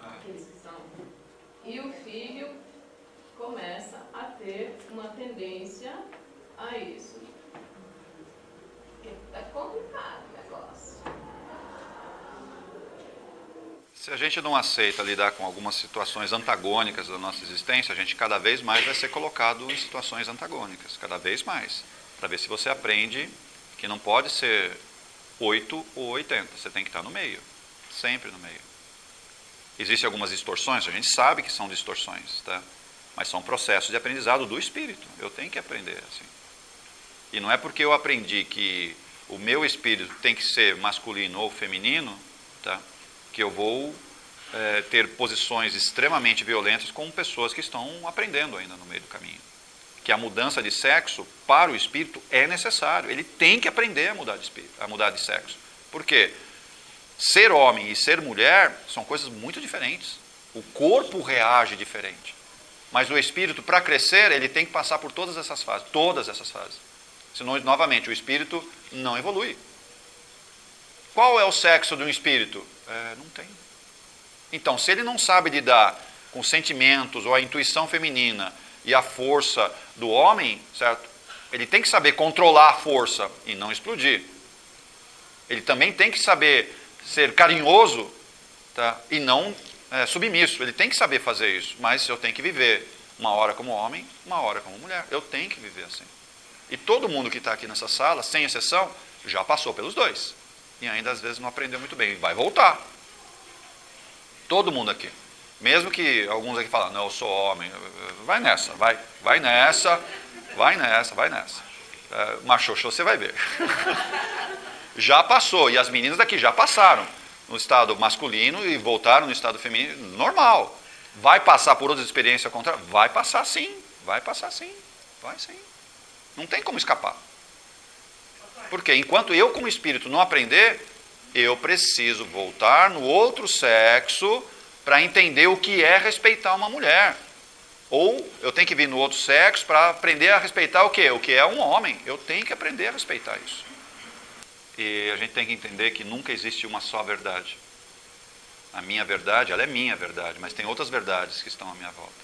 Aqueles que são. E o filho começa a ter uma tendência a isso. É complicado o negócio. Se a gente não aceita lidar com algumas situações antagônicas da nossa existência, a gente cada vez mais vai ser colocado em situações antagônicas, cada vez mais, para ver se você aprende que não pode ser 8 ou 80, você tem que estar no meio, sempre no meio. Existem algumas distorções, a gente sabe que são distorções, tá? Mas são processos de aprendizado do espírito, eu tenho que aprender assim. E não é porque eu aprendi que o meu espírito tem que ser masculino ou feminino, tá? Que eu vou ter posições extremamente violentas com pessoas que estão aprendendo ainda no meio do caminho. Que a mudança de sexo para o espírito é necessário. Ele tem que aprender a mudar de espírito, a mudar de sexo. Por quê? Ser homem e ser mulher são coisas muito diferentes. O corpo reage diferente. Mas o espírito, para crescer, ele tem que passar por todas essas fases. Todas essas fases. Senão, novamente, o espírito não evolui. Qual é o sexo de um espírito? Não tem. Então, se ele não sabe lidar com sentimentos ou a intuição feminina e a força do homem, certo? Ele tem que saber controlar a força e não explodir. Ele também tem que saber ser carinhoso, tá? E não submisso. Ele tem que saber fazer isso, mas eu tenho que viver uma hora como homem, uma hora como mulher. Eu tenho que viver assim. E todo mundo que está aqui nessa sala, sem exceção, já passou pelos dois. E ainda às vezes não aprendeu muito bem. Vai voltar. Todo mundo aqui. Mesmo que alguns aqui falam, não, eu sou homem. Vai nessa, vai nessa. Machoxô, você vai ver. Já passou. E as meninas daqui já passaram no estado masculino e voltaram no estado feminino. Normal. Vai passar por outras experiências contrárias? Vai passar sim. Vai sim. Não tem como escapar. Porque enquanto eu, como espírito, não aprender, eu preciso voltar no outro sexo para entender o que é respeitar uma mulher. Ou eu tenho que vir no outro sexo para aprender a respeitar o quê? O que é um homem. Eu tenho que aprender a respeitar isso. E a gente tem que entender que nunca existe uma só verdade. A minha verdade, ela é minha verdade, mas tem outras verdades que estão à minha volta.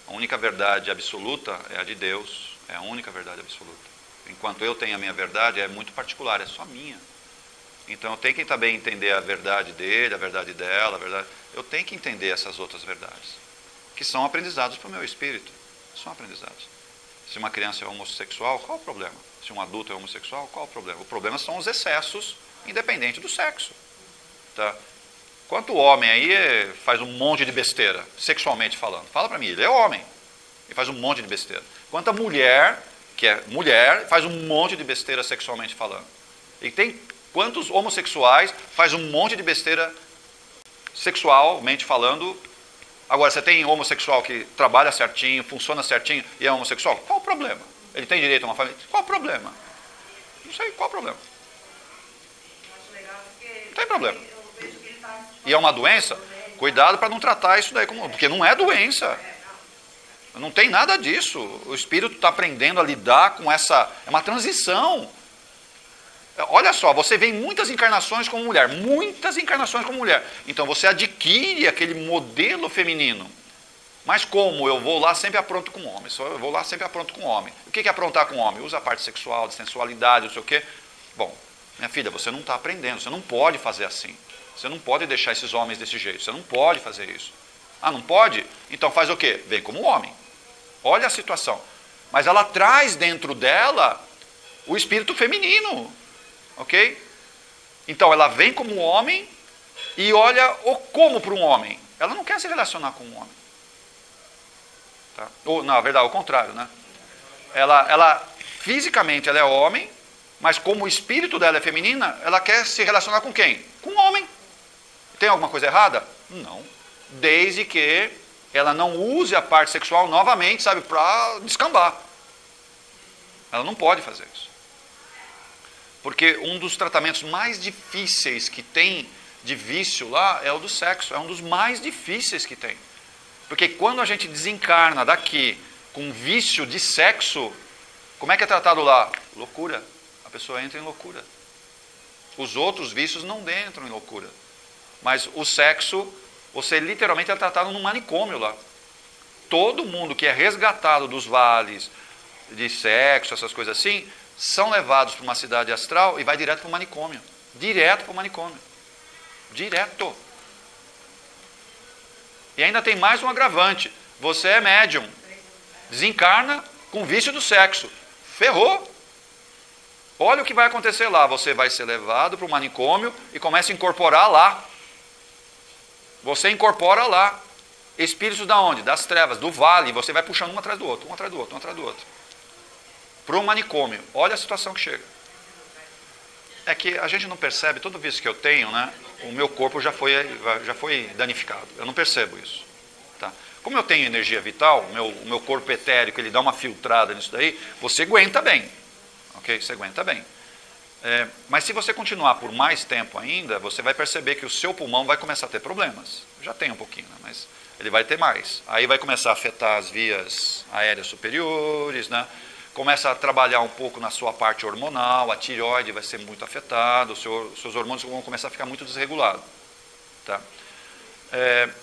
A única verdade absoluta é a de Deus, é a única verdade absoluta. Enquanto eu tenho a minha verdade, é muito particular, é só minha. Então eu tenho que também entender a verdade dele, a verdade dela, a verdade... Eu tenho que entender essas outras verdades, que são aprendizados para o meu espírito. São aprendizados. Se uma criança é homossexual, qual o problema? Se um adulto é homossexual, qual o problema? O problema são os excessos, independente do sexo. Tá? Quanto homem aí faz um monte de besteira, sexualmente falando? Fala para mim, ele é homem e faz um monte de besteira. Quanta mulher, que é mulher, faz um monte de besteira sexualmente falando. E tem quantos homossexuais faz um monte de besteira sexualmente falando Agora, você tem homossexual que trabalha certinho, funciona certinho e é homossexual? Qual o problema? Ele tem direito a uma família? Qual o problema? Não sei, qual o problema? Não tem problema. E é uma doença? Cuidado para não tratar isso daí como... Porque não é doença. Não tem nada disso. O espírito está aprendendo a lidar com essa... É uma transição. Olha só, você vem muitas encarnações como mulher. Muitas encarnações como mulher. Então você adquire aquele modelo feminino. Mas como? Eu vou lá sempre apronto com homem. Eu vou lá sempre apronto com homem. O que é aprontar com homem? Usa a parte sexual, de sensualidade, não sei o quê. Bom, minha filha, você não está aprendendo. Você não pode fazer assim. Você não pode deixar esses homens desse jeito. Você não pode fazer isso. Ah, não pode? Então faz o quê? Vem como homem. Olha a situação. Mas ela traz dentro dela o espírito feminino. Ok? Então ela vem como homem e olha o como para um homem. Ela não quer se relacionar com um homem. Tá? Ou, na verdade, ao contrário, né? Ela fisicamente ela é homem, mas como o espírito dela é feminina, ela quer se relacionar com quem? Com um homem. Tem alguma coisa errada? Não. Desde que ela não use a parte sexual novamente, sabe, para descambar. Ela não pode fazer isso. Porque um dos tratamentos mais difíceis que tem de vício lá é o do sexo. É um dos mais difíceis que tem. Porque quando a gente desencarna daqui com vício de sexo, como é que é tratado lá? Loucura. A pessoa entra em loucura. Os outros vícios não entram em loucura. Mas o sexo, você literalmente é tratado num manicômio lá. Todo mundo que é resgatado dos vales de sexo, essas coisas assim, são levados para uma cidade astral e vai direto para o manicômio. Direto para o manicômio. Direto. E ainda tem mais um agravante. Você é médium. Desencarna com vício do sexo. Ferrou. Olha o que vai acontecer lá. Você vai ser levado para o manicômio e começa a incorporar lá. Você incorpora lá. Espíritos da onde? Das trevas, do vale. Você vai puxando um atrás do outro, um atrás do outro, um atrás do outro. Para o manicômio. Olha a situação que chega. É que a gente não percebe, todo vício que eu tenho, né, o meu corpo já foi danificado. Eu não percebo isso. Tá? Como eu tenho energia vital, o meu corpo etérico, ele dá uma filtrada nisso daí, você aguenta bem. Ok? Você aguenta bem. Mas se você continuar por mais tempo ainda, você vai perceber que o seu pulmão vai começar a ter problemas. Já tem um pouquinho, né, mas ele vai ter mais. Aí vai começar a afetar as vias aéreas superiores, né? Começa a trabalhar um pouco na sua parte hormonal, a tireoide vai ser muito afetada, os seus hormônios vão começar a ficar muito desregulados. Tá?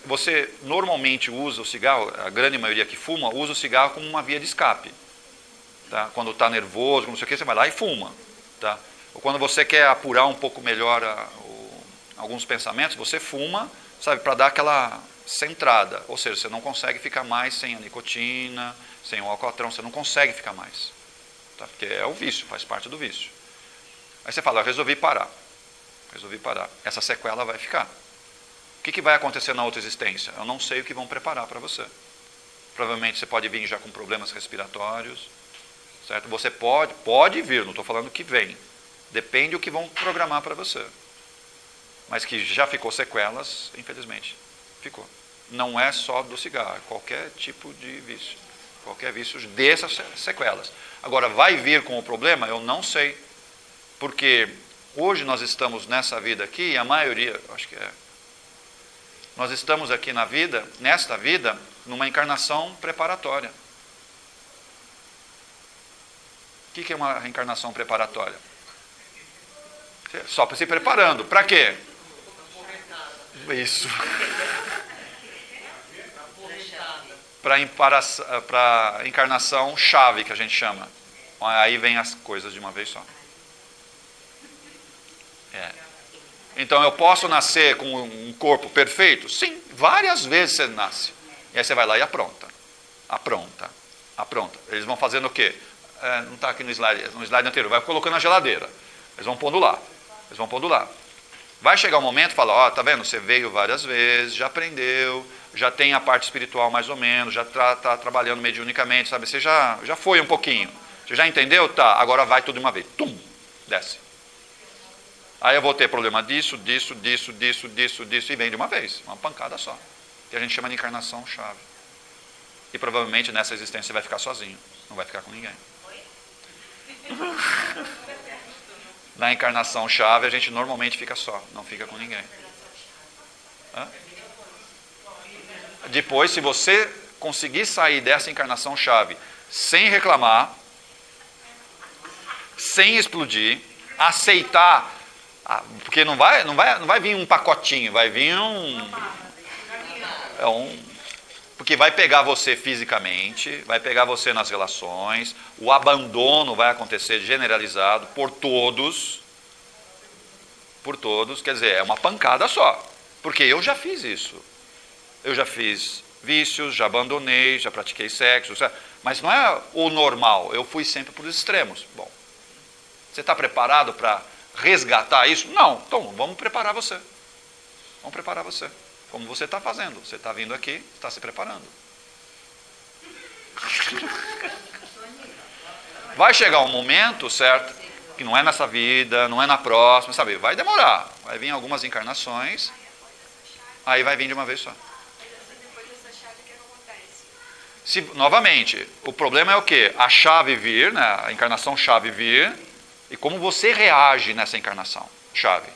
Você normalmente usa o cigarro, a grande maioria que fuma, usa o cigarro como uma via de escape. Tá? Quando está nervoso, não sei o que, você vai lá e fuma. Tá? Ou quando você quer apurar um pouco melhor alguns pensamentos, você fuma, sabe, para dar aquela centrada. Ou seja, você não consegue ficar mais sem a nicotina, sem o alcatrão, você não consegue ficar mais. Tá? Porque é o vício, faz parte do vício. Aí você fala, eu resolvi parar. Resolvi parar. Essa sequela vai ficar. O que vai acontecer na outra existência? Eu não sei o que vão preparar para você. Provavelmente você pode vir já com problemas respiratórios. Certo? Você pode vir, não estou falando que vem. Depende do que vão programar para você. Mas que já ficou sequelas, infelizmente, ficou. Não é só do cigarro, é qualquer tipo de vício. Qualquer vício dessas sequelas. Agora, vai vir com o problema? Eu não sei. Porque hoje nós estamos nessa vida aqui, e a maioria, acho que é, nós estamos aqui nesta vida, numa encarnação preparatória. O que é uma reencarnação preparatória? Só para se preparando. Para quê? Isso. Para a encarnação chave, que a gente chama. Aí vem as coisas de uma vez só. Então eu posso nascer com um corpo perfeito? Sim, várias vezes você nasce. E aí você vai lá e apronta. Apronta. Eles vão fazendo o quê? Não está aqui no slide anterior, vai colocando na geladeira. Eles vão pondo lá. Vai chegar um momento e falar, tá vendo? Você veio várias vezes, já aprendeu, já tem a parte espiritual mais ou menos, já está trabalhando mediunicamente, sabe? Você já foi um pouquinho. Você já entendeu? Tá, agora vai tudo de uma vez. Tum, desce. Aí eu vou ter problema disso, e vem de uma vez, uma pancada só. que a gente chama de encarnação-chave. E provavelmente nessa existência você vai ficar sozinho, não vai ficar com ninguém. Na encarnação-chave a gente normalmente fica só, não fica com ninguém. Hã? Depois, se você conseguir sair dessa encarnação-chave sem reclamar, sem explodir, aceitar, porque não vai vir um pacotinho, vai vir porque vai pegar você fisicamente, vai pegar você nas relações, o abandono vai acontecer generalizado por todos, quer dizer, é uma pancada só, porque eu já fiz isso. Eu já fiz vícios, já abandonei, já pratiquei sexo, mas não é o normal, eu fui sempre para os extremos. Bom, você está preparado para resgatar isso? Não, então vamos preparar você. Vamos preparar você. Como você está fazendo. Você está vindo aqui, está se preparando. Vai chegar um momento, certo? Que não é nessa vida, não é na próxima, sabe? Vai demorar. Vai vir algumas encarnações, aí vai vir de uma vez só. Novamente, o problema é o quê? A chave vir, né? A encarnação chave vir, e como você reage nessa encarnação chave.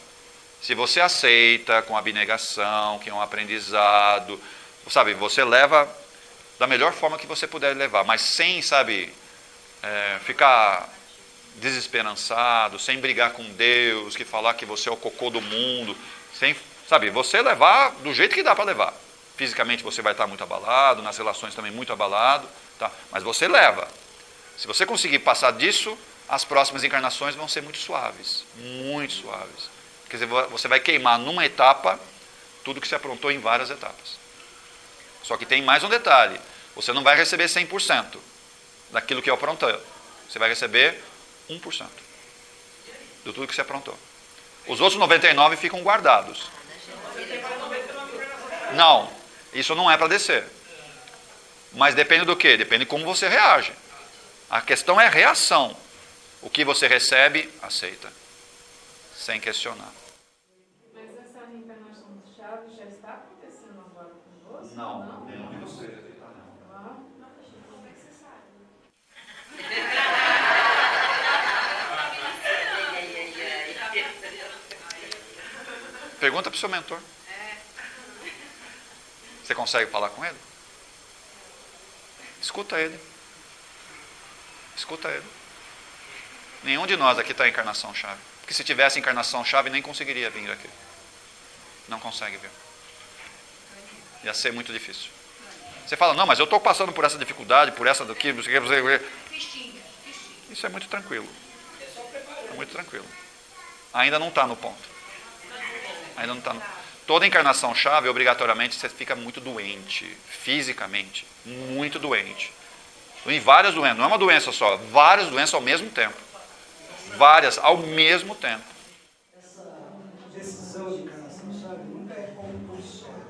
Se você aceita com abnegação, que é um aprendizado, sabe, você leva da melhor forma que você puder levar, mas sem, sabe, ficar desesperançado, sem brigar com Deus, que falar que você é o cocô do mundo, sem, sabe, você levar do jeito que dá para levar. Fisicamente você vai estar muito abalado, nas relações também muito abalado, tá? Mas você leva. Se você conseguir passar disso, as próximas encarnações vão ser muito suaves, muito suaves. Quer dizer, você vai queimar numa etapa tudo que se aprontou em várias etapas. Só que tem mais um detalhe. Você não vai receber 100% daquilo que aprontou. Você vai receber 1% de tudo que se aprontou. Os outros 99% ficam guardados. Não, isso não é para descer. Mas depende do quê? Depende de como você reage. A questão é reação. O que você recebe, aceita. Sem questionar. Já está acontecendo agora conosco? Não, nenhum de vocês. Como é que você sabe? Pergunta para o seu mentor. Você consegue falar com ele? Escuta ele. Escuta ele. Nenhum de nós aqui está em encarnação-chave. Porque se tivesse encarnação-chave, nem conseguiria vir aqui. Não consegue ver. Ia ser muito difícil. Você fala, não, mas eu estou passando por essa dificuldade, por essa daqui, isso é muito tranquilo. É muito tranquilo. Ainda não está no ponto. Ainda não está no... Toda encarnação-chave, obrigatoriamente, você fica muito doente, fisicamente, muito doente. Em várias doenças, não é uma doença só, várias doenças ao mesmo tempo. Várias ao mesmo tempo. Essa decisão de encarnação-chave nunca é compulsória.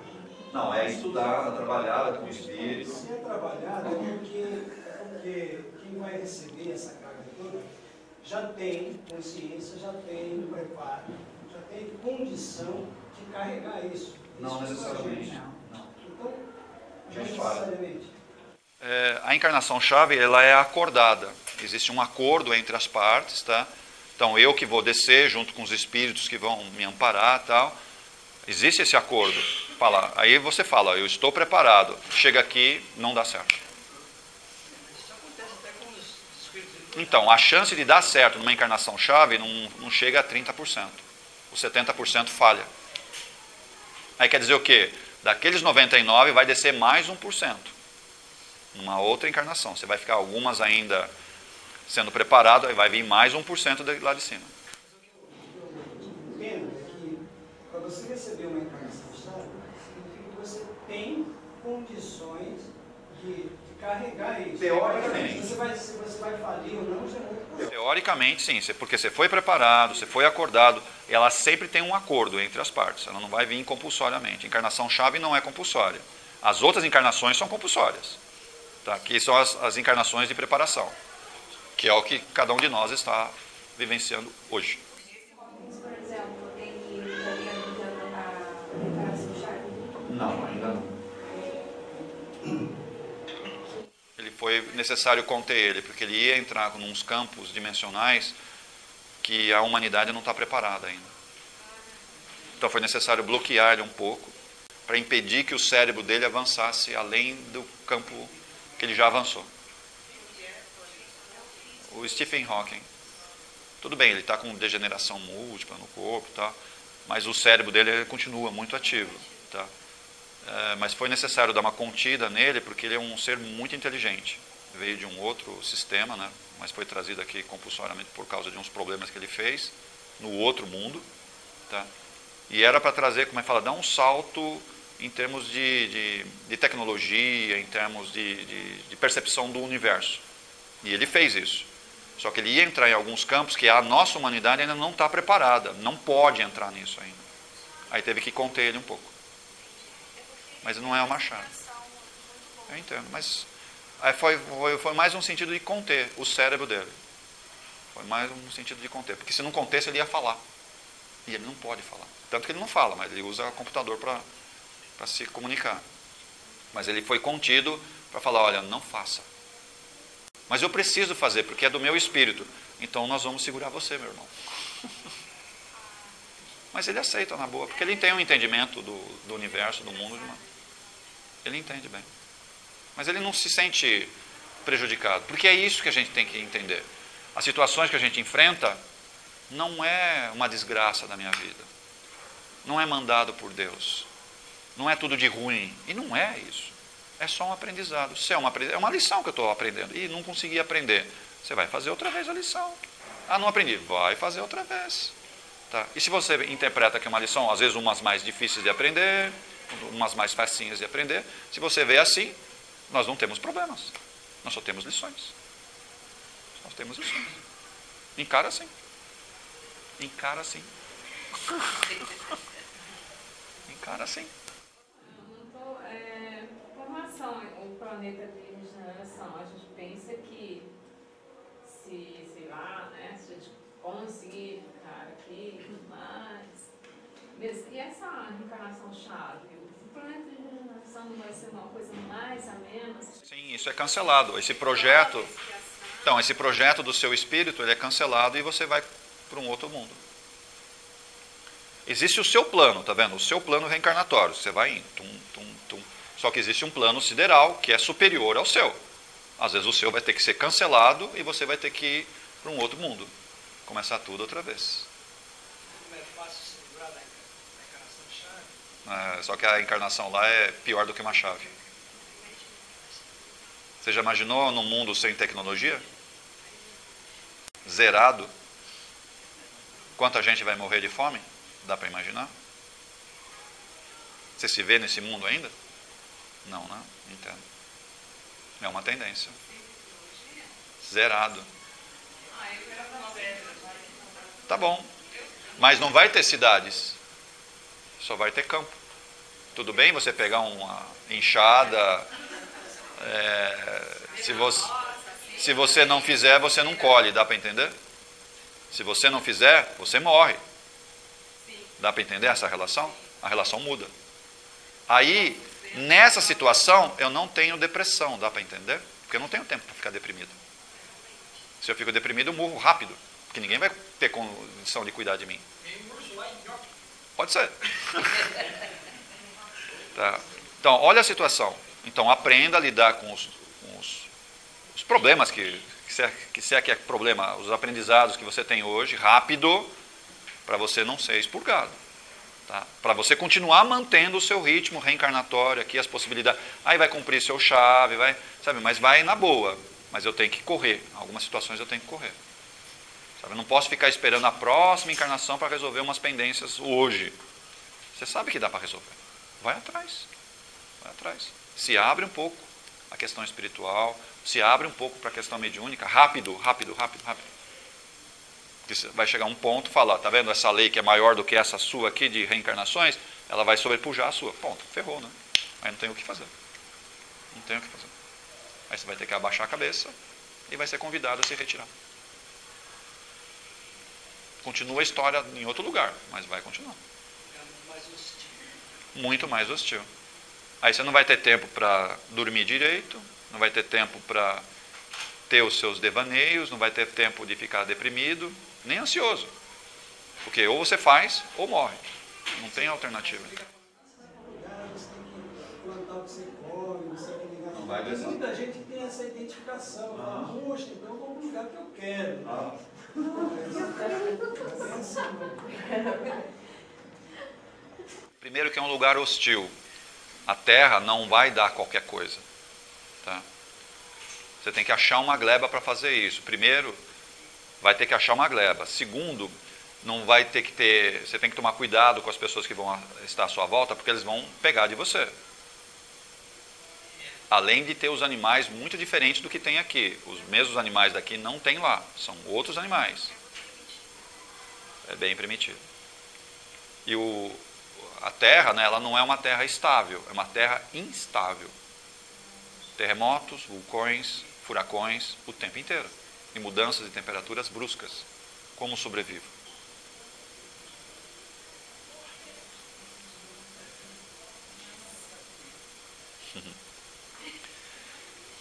Não, é estudada, trabalhada com o espírito. Se é trabalhada, é porque quem vai receber essa carga toda já tem consciência, já tem preparo, já tem condição de carregar isso. Não necessariamente. Não. Então, não necessariamente. A encarnação-chave, ela é acordada. Existe um acordo entre as partes, tá? Então, eu que vou descer junto com os espíritos que vão me amparar, tal. Existe esse acordo. Aí você fala, eu estou preparado. Chega aqui, não dá certo. Então, a chance de dar certo numa encarnação-chave não chega a 30%. Os 70% falha. Aí quer dizer o quê? Daqueles 99% vai descer mais 1%. Numa outra encarnação. Você vai ficar algumas ainda sendo preparado, aí vai vir mais 1% lá de cima. Entendo que para você receber uma encarnação-chave, significa que você tem condições de carregar isso. Teoricamente. Se você vai falir ou não, já é outra coisa. Teoricamente, sim. Porque você foi preparado, você foi acordado. Ela sempre tem um acordo entre as partes. Ela não vai vir compulsoriamente. Encarnação-chave não é compulsória. As outras encarnações são compulsórias. Tá? Que são as encarnações de preparação. Que é o que cada um de nós está vivenciando hoje. Por exemplo, tem a encarnação-chave? Não, ainda não. foi necessário conter ele, porque ele ia entrar em uns campos dimensionais que a humanidade não está preparada ainda. Então foi necessário bloquear ele um pouco, para impedir que o cérebro dele avançasse além do campo que ele já avançou. O Stephen Hawking. Tudo bem, ele está com degeneração múltipla no corpo, tá? Mas o cérebro dele continua muito ativo. Tá? Mas foi necessário dar uma contida nele, porque ele é um ser muito inteligente. Veio de um outro sistema, né? Mas foi trazido aqui compulsoriamente por causa de uns problemas que ele fez no outro mundo. Tá? E era para trazer, como é que fala, dar um salto em termos de tecnologia, em termos de percepção do universo. E ele fez isso. Só que ele ia entrar em alguns campos que a nossa humanidade ainda não está preparada, não pode entrar nisso ainda. Aí teve que conter ele um pouco. Mas não é o Machado. Eu entendo, mas aí foi mais um sentido de conter o cérebro dele. Foi mais um sentido de conter, porque se não contesse ele ia falar. E ele não pode falar. Tanto que ele não fala, mas ele usa o computador para se comunicar. Mas ele foi contido para falar, olha, não faça. Mas eu preciso fazer, porque é do meu espírito. Então nós vamos segurar você, meu irmão. Mas ele aceita na boa, porque ele tem um entendimento do universo, do mundo. Ele entende bem. Mas ele não se sente prejudicado, porque é isso que a gente tem que entender. As situações que a gente enfrenta não é uma desgraça da minha vida. Não é mandado por Deus. Não é tudo de ruim. E não é isso. É só um aprendizado. Se é uma lição que eu estou aprendendo e não consegui aprender, você vai fazer outra vez a lição. Ah, não aprendi. Vai fazer outra vez. Tá? E se você interpreta que é uma lição, às vezes umas mais difíceis de aprender, umas mais facinhas de aprender, se você vê assim, nós não temos problemas. Nós só temos lições. Nós temos lições. Encara assim. Encara assim. Encara assim. Formação, o planeta de regeneração, a gente pensa que se, sei lá, né, se a gente conseguir ficar aqui e tudo mais, e essa reencarnação chave, o planeta de regeneração não vai ser uma coisa mais a menos? Sim, isso é cancelado. Esse projeto, então, esse projeto do seu espírito, ele é cancelado e você vai para um outro mundo. Existe o seu plano, tá vendo? O seu plano reencarnatório. Você vai indo, tum, tum, tum. Só que existe um plano sideral que é superior ao seu. Às vezes o seu vai ter que ser cancelado e você vai ter que ir para um outro mundo. Começar tudo outra vez. Não é fácil se livrar da encarnação de chave? Só que a encarnação lá é pior do que uma chave. Você já imaginou num mundo sem tecnologia? Zerado? Quanta gente vai morrer de fome? Dá para imaginar? Você se vê nesse mundo ainda? Não, né? Entendo. É uma tendência. Zerado. Tá bom. Mas não vai ter cidades. Só vai ter campo. Tudo bem você pegar uma enxada. Se você não fizer, você não colhe. Dá para entender? Se você não fizer, você morre. Dá para entender essa relação? A relação muda. Aí, nessa situação, eu não tenho depressão, dá para entender? Porque eu não tenho tempo para ficar deprimido. Se eu fico deprimido, eu morro rápido, porque ninguém vai ter condição de cuidar de mim. Pode ser. Tá. Então, olha a situação. Então, aprenda a lidar com os problemas, se é que é problema, os aprendizados que você tem hoje, rápido, para você não ser expurgado. Tá? Para você continuar mantendo o seu ritmo reencarnatório aqui, as possibilidades. Aí vai cumprir seu chave, vai, sabe? Mas vai na boa. Mas eu tenho que correr. Em algumas situações eu tenho que correr. Sabe? Eu não posso ficar esperando a próxima encarnação para resolver umas pendências hoje. Você sabe que dá para resolver. Vai atrás. Vai atrás. Se abre um pouco a questão espiritual, se abre um pouco para a questão mediúnica, rápido. Porque vai chegar um ponto e falar, tá vendo essa lei que é maior do que essa sua aqui de reencarnações, ela vai sobrepujar a sua. Ponto, ferrou, né? Aí não tem o que fazer. Não tem o que fazer. Aí você vai ter que abaixar a cabeça e vai ser convidado a se retirar. Continua a história em outro lugar, mas vai continuar. Muito mais hostil. Aí você não vai ter tempo para dormir direito, não vai ter tempo para ter os seus devaneios, não vai ter tempo de ficar deprimido, nem ansioso. Porque ou você faz ou morre. Não tem alternativa. Não vai descer. Muita gente tem essa identificação. Poxa, então eu vou para o lugar que eu quero. Primeiro que é um lugar hostil. A terra não vai dar qualquer coisa. Tá? Você tem que achar uma gleba para fazer isso. Primeiro, vai ter que achar uma gleba. Segundo, não vai ter que ter... Você tem que tomar cuidado com as pessoas que vão estar à sua volta, porque eles vão pegar de você. Além de ter os animais muito diferentes do que tem aqui. Os mesmos animais daqui não tem lá. São outros animais. É bem primitivo. E a terra, né, ela não é uma terra estável, é uma terra instável. Terremotos, vulcões, furacões, o tempo inteiro. E mudanças de temperaturas bruscas. Como sobrevivo?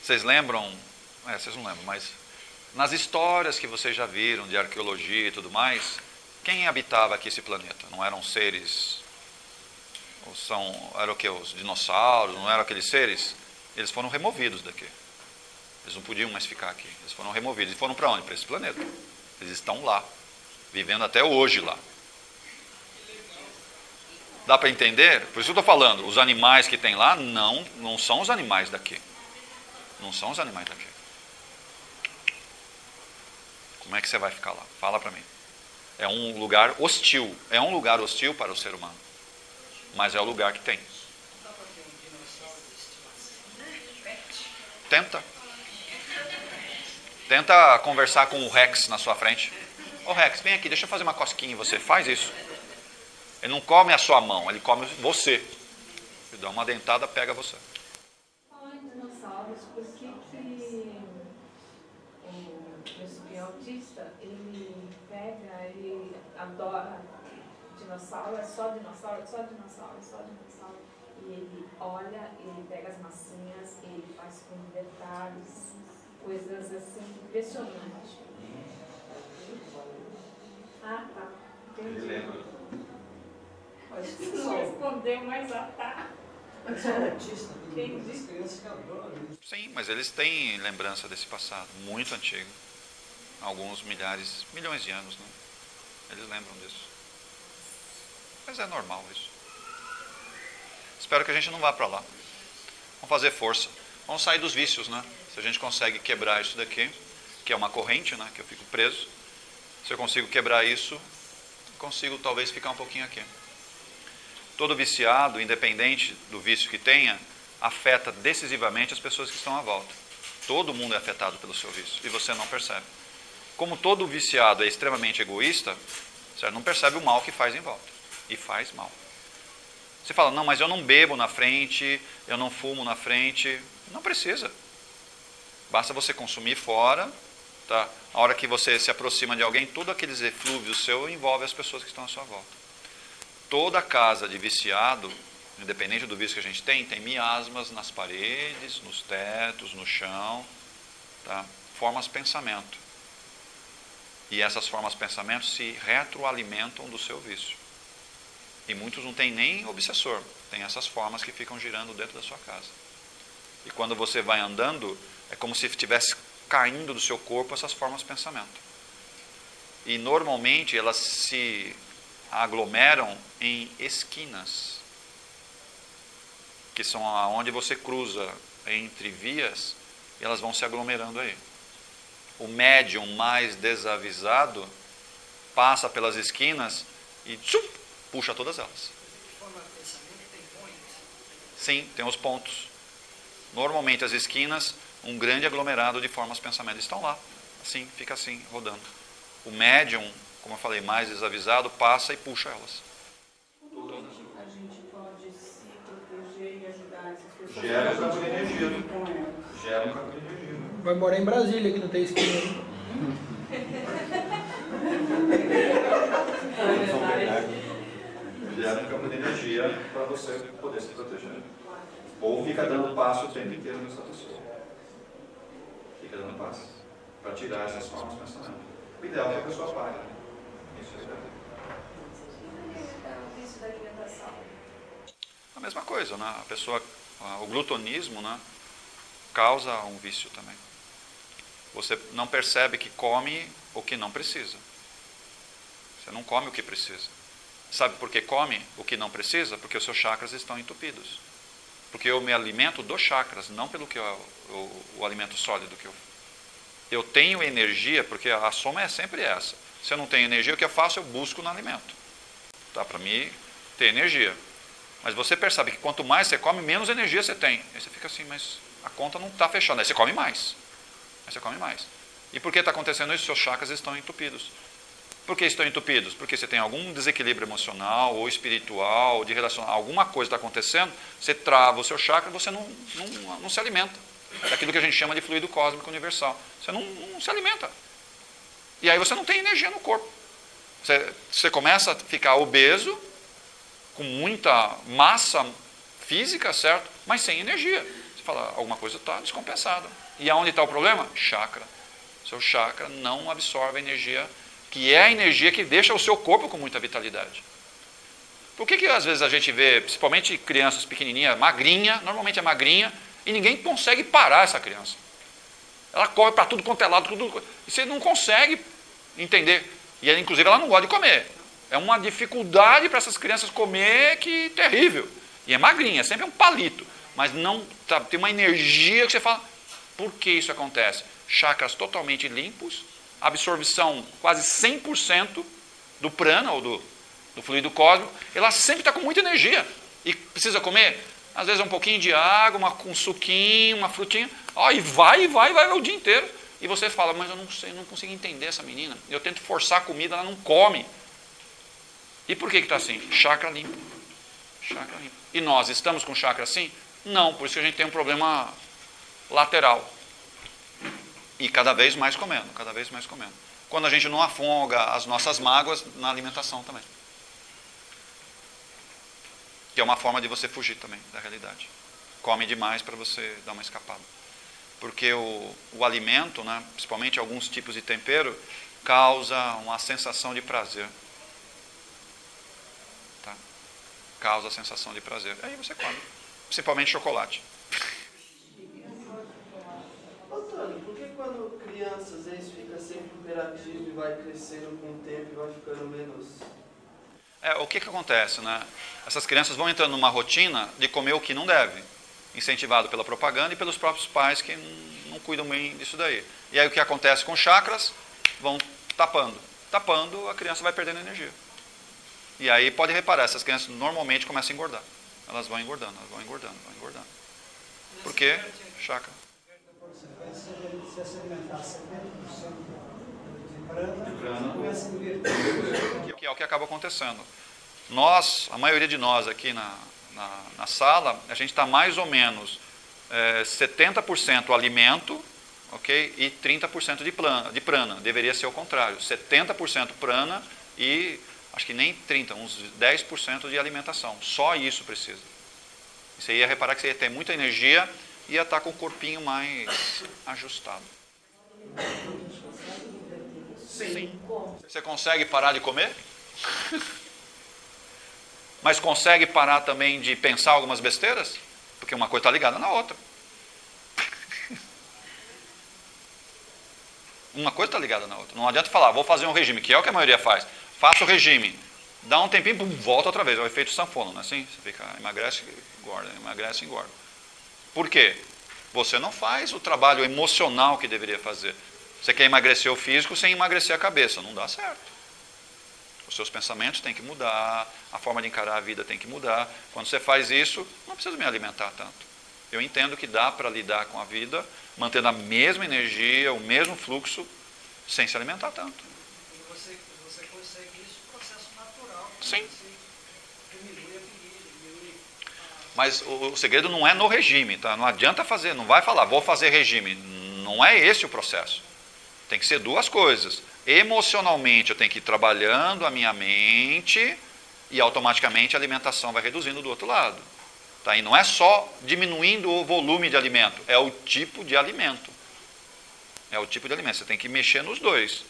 Vocês lembram? Vocês não lembram, mas nas histórias que vocês já viram de arqueologia e tudo mais, quem habitava aqui esse planeta? Não eram seres... Eram o quê? Os dinossauros? Não eram aqueles seres? Eles foram removidos daqui. Eles não podiam mais ficar aqui. Eles foram removidos. E foram para onde? Para esse planeta. Eles estão lá, vivendo até hoje lá. Dá para entender? Por isso que eu estou falando, os animais que tem lá não são os animais daqui. Não são os animais daqui. Como é que você vai ficar lá? Fala para mim. É um lugar hostil. É um lugar hostil para o ser humano. Mas é o lugar que tem. Tenta. Tenta conversar com o Rex na sua frente. Ô Rex, vem aqui, deixa eu fazer uma cosquinha em você. Faz isso. Ele não come a sua mão, ele come você. Ele dá uma dentada, pega você. Falar em dinossauros, por que o espião autista, ele adora dinossauro, é só dinossauro, só dinossauro, só dinossauro. E ele olha, ele pega as massinhas, ele faz com detalhes, coisas assim impressionantes. Ah, tá. Entendi. Ele lembra. Não respondeu, mas tá. Sim, mas eles têm lembrança desse passado, muito antigo. Alguns milhões de anos, né? Eles lembram disso. Mas é normal isso. Espero que a gente não vá para lá. Vamos fazer força. Vamos sair dos vícios, né? Se a gente consegue quebrar isso daqui, que é uma corrente, né? Que eu fico preso. Se eu consigo quebrar isso, consigo talvez ficar um pouquinho aqui. Todo viciado, independente do vício que tenha, afeta decisivamente as pessoas que estão à volta. Todo mundo é afetado pelo seu vício e você não percebe. Como todo viciado é extremamente egoísta, você não percebe o mal que faz em volta. E faz mal. Você fala, não, mas eu não bebo na frente, eu não fumo na frente. Não precisa. Basta você consumir fora. Tá? A hora que você se aproxima de alguém, todos aqueles eflúvios seus envolvem as pessoas que estão à sua volta. Toda casa de viciado, independente do vício que a gente tem miasmas nas paredes, nos tetos, no chão. Tá? Formas pensamento. E essas formas pensamento se retroalimentam do seu vício. E muitos não têm nem obsessor. Tem essas formas que ficam girando dentro da sua casa. E quando você vai andando, é como se estivesse caindo do seu corpo essas formas pensamento. E normalmente elas se aglomeram em esquinas, que são onde você cruza entre vias, e elas vão se aglomerando aí. O médium mais desavisado passa pelas esquinas e puxa todas elas. Sim, tem os pontos. Normalmente as esquinas, um grande aglomerado de formas de pensamento estão lá. Assim, fica assim, rodando. O médium, como eu falei, mais desavisado, passa e puxa elas. A gente pode se proteger e ajudar essas pessoas. Gera um campo de energia. Gera um campo de energia. Vai morar em Brasília, que não tem esquina. Gera um campo de energia para você poder se proteger. Ou fica dando passo o tempo inteiro nessa pessoa. liberando paz, para tirar essas formas de pensamento. O ideal é que a pessoa pare. Isso é ideal. O vício da alimentação. A mesma coisa, né? A pessoa, o glutonismo, né, causa um vício também. Você não percebe que come o que não precisa. Você não come o que precisa. Sabe por que come o que não precisa? Porque os seus chakras estão entupidos. Porque eu me alimento dos chakras, não pelo que o alimento sólido que eu tenho energia, porque a soma é sempre essa. Se eu não tenho energia, o que eu faço? Eu busco no alimento. Tá? Para mim, ter energia. Mas você percebe que quanto mais você come, menos energia você tem. Aí você fica assim, mas a conta não está fechando. Aí você come mais. Aí você come mais. E por que está acontecendo isso? Seus chakras estão entupidos. Por que estão entupidos? Porque você tem algum desequilíbrio emocional ou espiritual, de relacionamento, alguma coisa está acontecendo, você trava o seu chakra e você não se alimenta. Daquilo que a gente chama de fluido cósmico universal. Você não se alimenta. E aí você não tem energia no corpo. Você começa a ficar obeso, com muita massa física, certo? Mas sem energia. Você fala, alguma coisa está descompensada. E aonde está o problema? Chakra. Seu chakra não absorve a energia, que é a energia que deixa o seu corpo com muita vitalidade. Por que às vezes a gente vê, principalmente crianças pequenininhas, magrinha, normalmente é magrinha, e ninguém consegue parar essa criança? Ela corre para tudo quanto é lado, e você não consegue entender. E inclusive ela não gosta de comer. É uma dificuldade para essas crianças comer que terrível. E é magrinha, é sempre um palito. Mas não tem uma energia que você fala, por que isso acontece? Chakras totalmente limpos, absorção quase 100% do prana, ou do fluido cósmico, ela sempre está com muita energia. E precisa comer, às vezes, um pouquinho de água, um suquinho, uma frutinha, e vai o dia inteiro. E você fala, mas eu não sei, não consigo entender essa menina. Eu tento forçar a comida, ela não come. E por que está assim? Chakra limpo. Chakra limpo. E nós estamos com chakra assim? Não, por isso que a gente tem um problema lateral. E cada vez mais comendo, cada vez mais comendo. Quando a gente não afoga as nossas mágoas na alimentação também. Que é uma forma de você fugir também da realidade. Come demais para você dar uma escapada. Porque o alimento, né, principalmente alguns tipos de tempero, causa uma sensação de prazer. Tá? Causa a sensação de prazer. Aí você come. Principalmente chocolate. Antônio, por que quando criança às vezes fica sempre hiperativo e vai crescendo com o tempo e vai ficando menos... O que acontece, né? Essas crianças vão entrando numa rotina de comer o que não deve, incentivado pela propaganda e pelos próprios pais que não cuidam bem disso daí. E aí o que acontece com chakras? Vão tapando. Tapando, a criança vai perdendo energia. E aí pode reparar, essas crianças normalmente começam a engordar. Elas vão engordando, elas vão engordando, vão engordando. Por quê? Chakra. Se se alimentar 70% de prana, começa a inverter. Que é o que acaba acontecendo. Nós, a maioria de nós aqui na sala, a gente está mais ou menos 70% alimento, ok? E 30% de prana. Deveria ser o contrário. 70% prana e acho que nem 30%, uns 10% de alimentação. Só isso precisa. Você ia reparar que você ia ter muita energia e ia estar com o corpinho mais ajustado. Sim. Você consegue parar de comer? Mas consegue parar também de pensar algumas besteiras? Porque uma coisa está ligada na outra. Uma coisa está ligada na outra. Não adianta falar, vou fazer um regime, que é o que a maioria faz. Faça o regime. Dá um tempinho, pum, volta outra vez. É o efeito sanfona, não é assim? Você fica, emagrece, engorda. Por quê? Você não faz o trabalho emocional que deveria fazer. Você quer emagrecer o físico sem emagrecer a cabeça. Não dá certo. Os seus pensamentos têm que mudar, a forma de encarar a vida tem que mudar. Quando você faz isso, não precisa me alimentar tanto. Eu entendo que dá para lidar com a vida, mantendo a mesma energia, o mesmo fluxo, sem se alimentar tanto. Você consegue isso no processo natural. Sim. Mas o segredo não é no regime, tá? Não adianta fazer, não vai falar, vou fazer regime. Não é esse o processo. Tem que ser duas coisas. Emocionalmente eu tenho que ir trabalhando a minha mente e automaticamente a alimentação vai reduzindo do outro lado. Tá? E não é só diminuindo o volume de alimento, é o tipo de alimento. É o tipo de alimento. Você tem que mexer nos dois.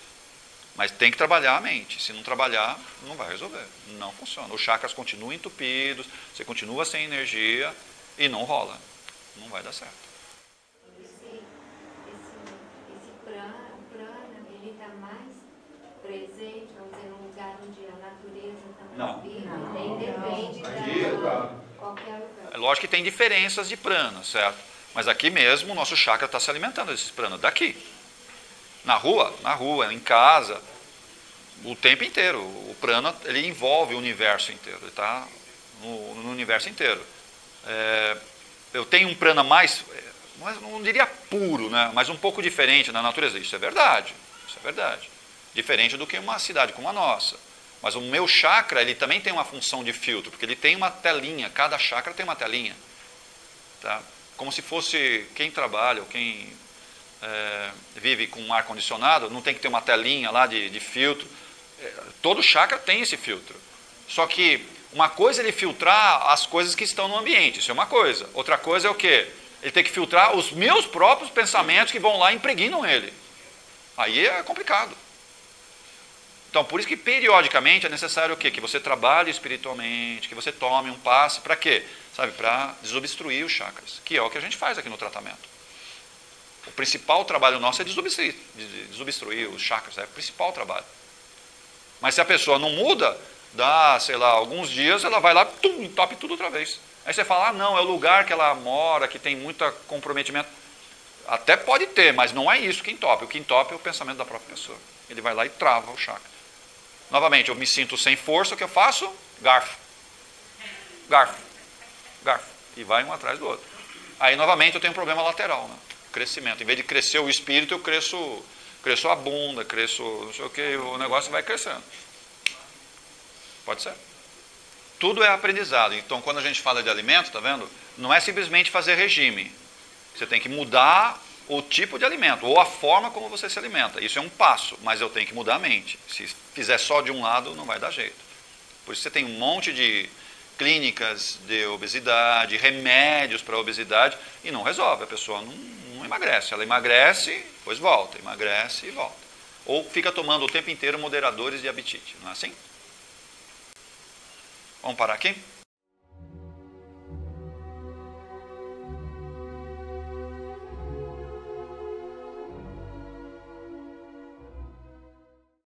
Mas tem que trabalhar a mente. Se não trabalhar, não vai resolver. Não funciona. Os chakras continuam entupidos, você continua sem energia e não rola. Não vai dar certo. Esse prana, ele está mais presente, vamos dizer, num lugar onde a natureza está mais viva, independe de qualquer lugar. É lógico que tem diferenças de prana, certo? Mas aqui mesmo o nosso chakra está se alimentando desses pranas, daqui. Na rua, em casa, o tempo inteiro. O prana, ele envolve o universo inteiro, ele está no universo inteiro. Eu tenho um prana mais, não diria puro, né? Mas um pouco diferente na natureza. Isso é verdade. Diferente do que uma cidade como a nossa. Mas o meu chakra, ele também tem uma função de filtro, porque ele tem uma telinha, cada chakra tem uma telinha. Tá? Como se fosse quem trabalha ou quem vive com ar-condicionado, não tem que ter uma telinha lá de filtro. Todo chakra tem esse filtro. Só que uma coisa é ele filtrar as coisas que estão no ambiente, isso é uma coisa. Outra coisa é o quê? Ele tem que filtrar os meus próprios pensamentos que vão lá e impregnam ele. Aí é complicado. Então, por isso que periodicamente é necessário o quê? Que você trabalhe espiritualmente, que você tome um passe, para quê? Sabe, para desobstruir os chakras, que é o que a gente faz aqui no tratamento. O principal trabalho nosso é desobstruir os chakras, é o principal trabalho. Mas se a pessoa não muda, dá, sei lá, alguns dias, ela vai lá, entope tudo outra vez. Aí você fala, não, é o lugar que ela mora, que tem muito comprometimento. Até pode ter, mas não é isso que entope. O que entope é o pensamento da própria pessoa. Ele vai lá e trava o chakra. Novamente, eu me sinto sem força, o que eu faço? Garfo. E vai um atrás do outro. Aí, novamente, eu tenho um problema lateral, né? Crescimento. Em vez de crescer o espírito, eu cresço a bunda, cresço não sei o que, o negócio vai crescendo. Pode ser. Tudo é aprendizado. Então, quando a gente fala de alimento, tá vendo? Não é simplesmente fazer regime. Você tem que mudar o tipo de alimento, ou a forma como você se alimenta. Isso é um passo, mas eu tenho que mudar a mente. Se fizer só de um lado, não vai dar jeito. Por isso você tem um monte de clínicas de obesidade, remédios para a obesidade, e não resolve. A pessoa não emagrece. Ela emagrece, depois volta, emagrece e volta. Ou fica tomando o tempo inteiro moderadores de apetite. Não é assim? Vamos parar aqui?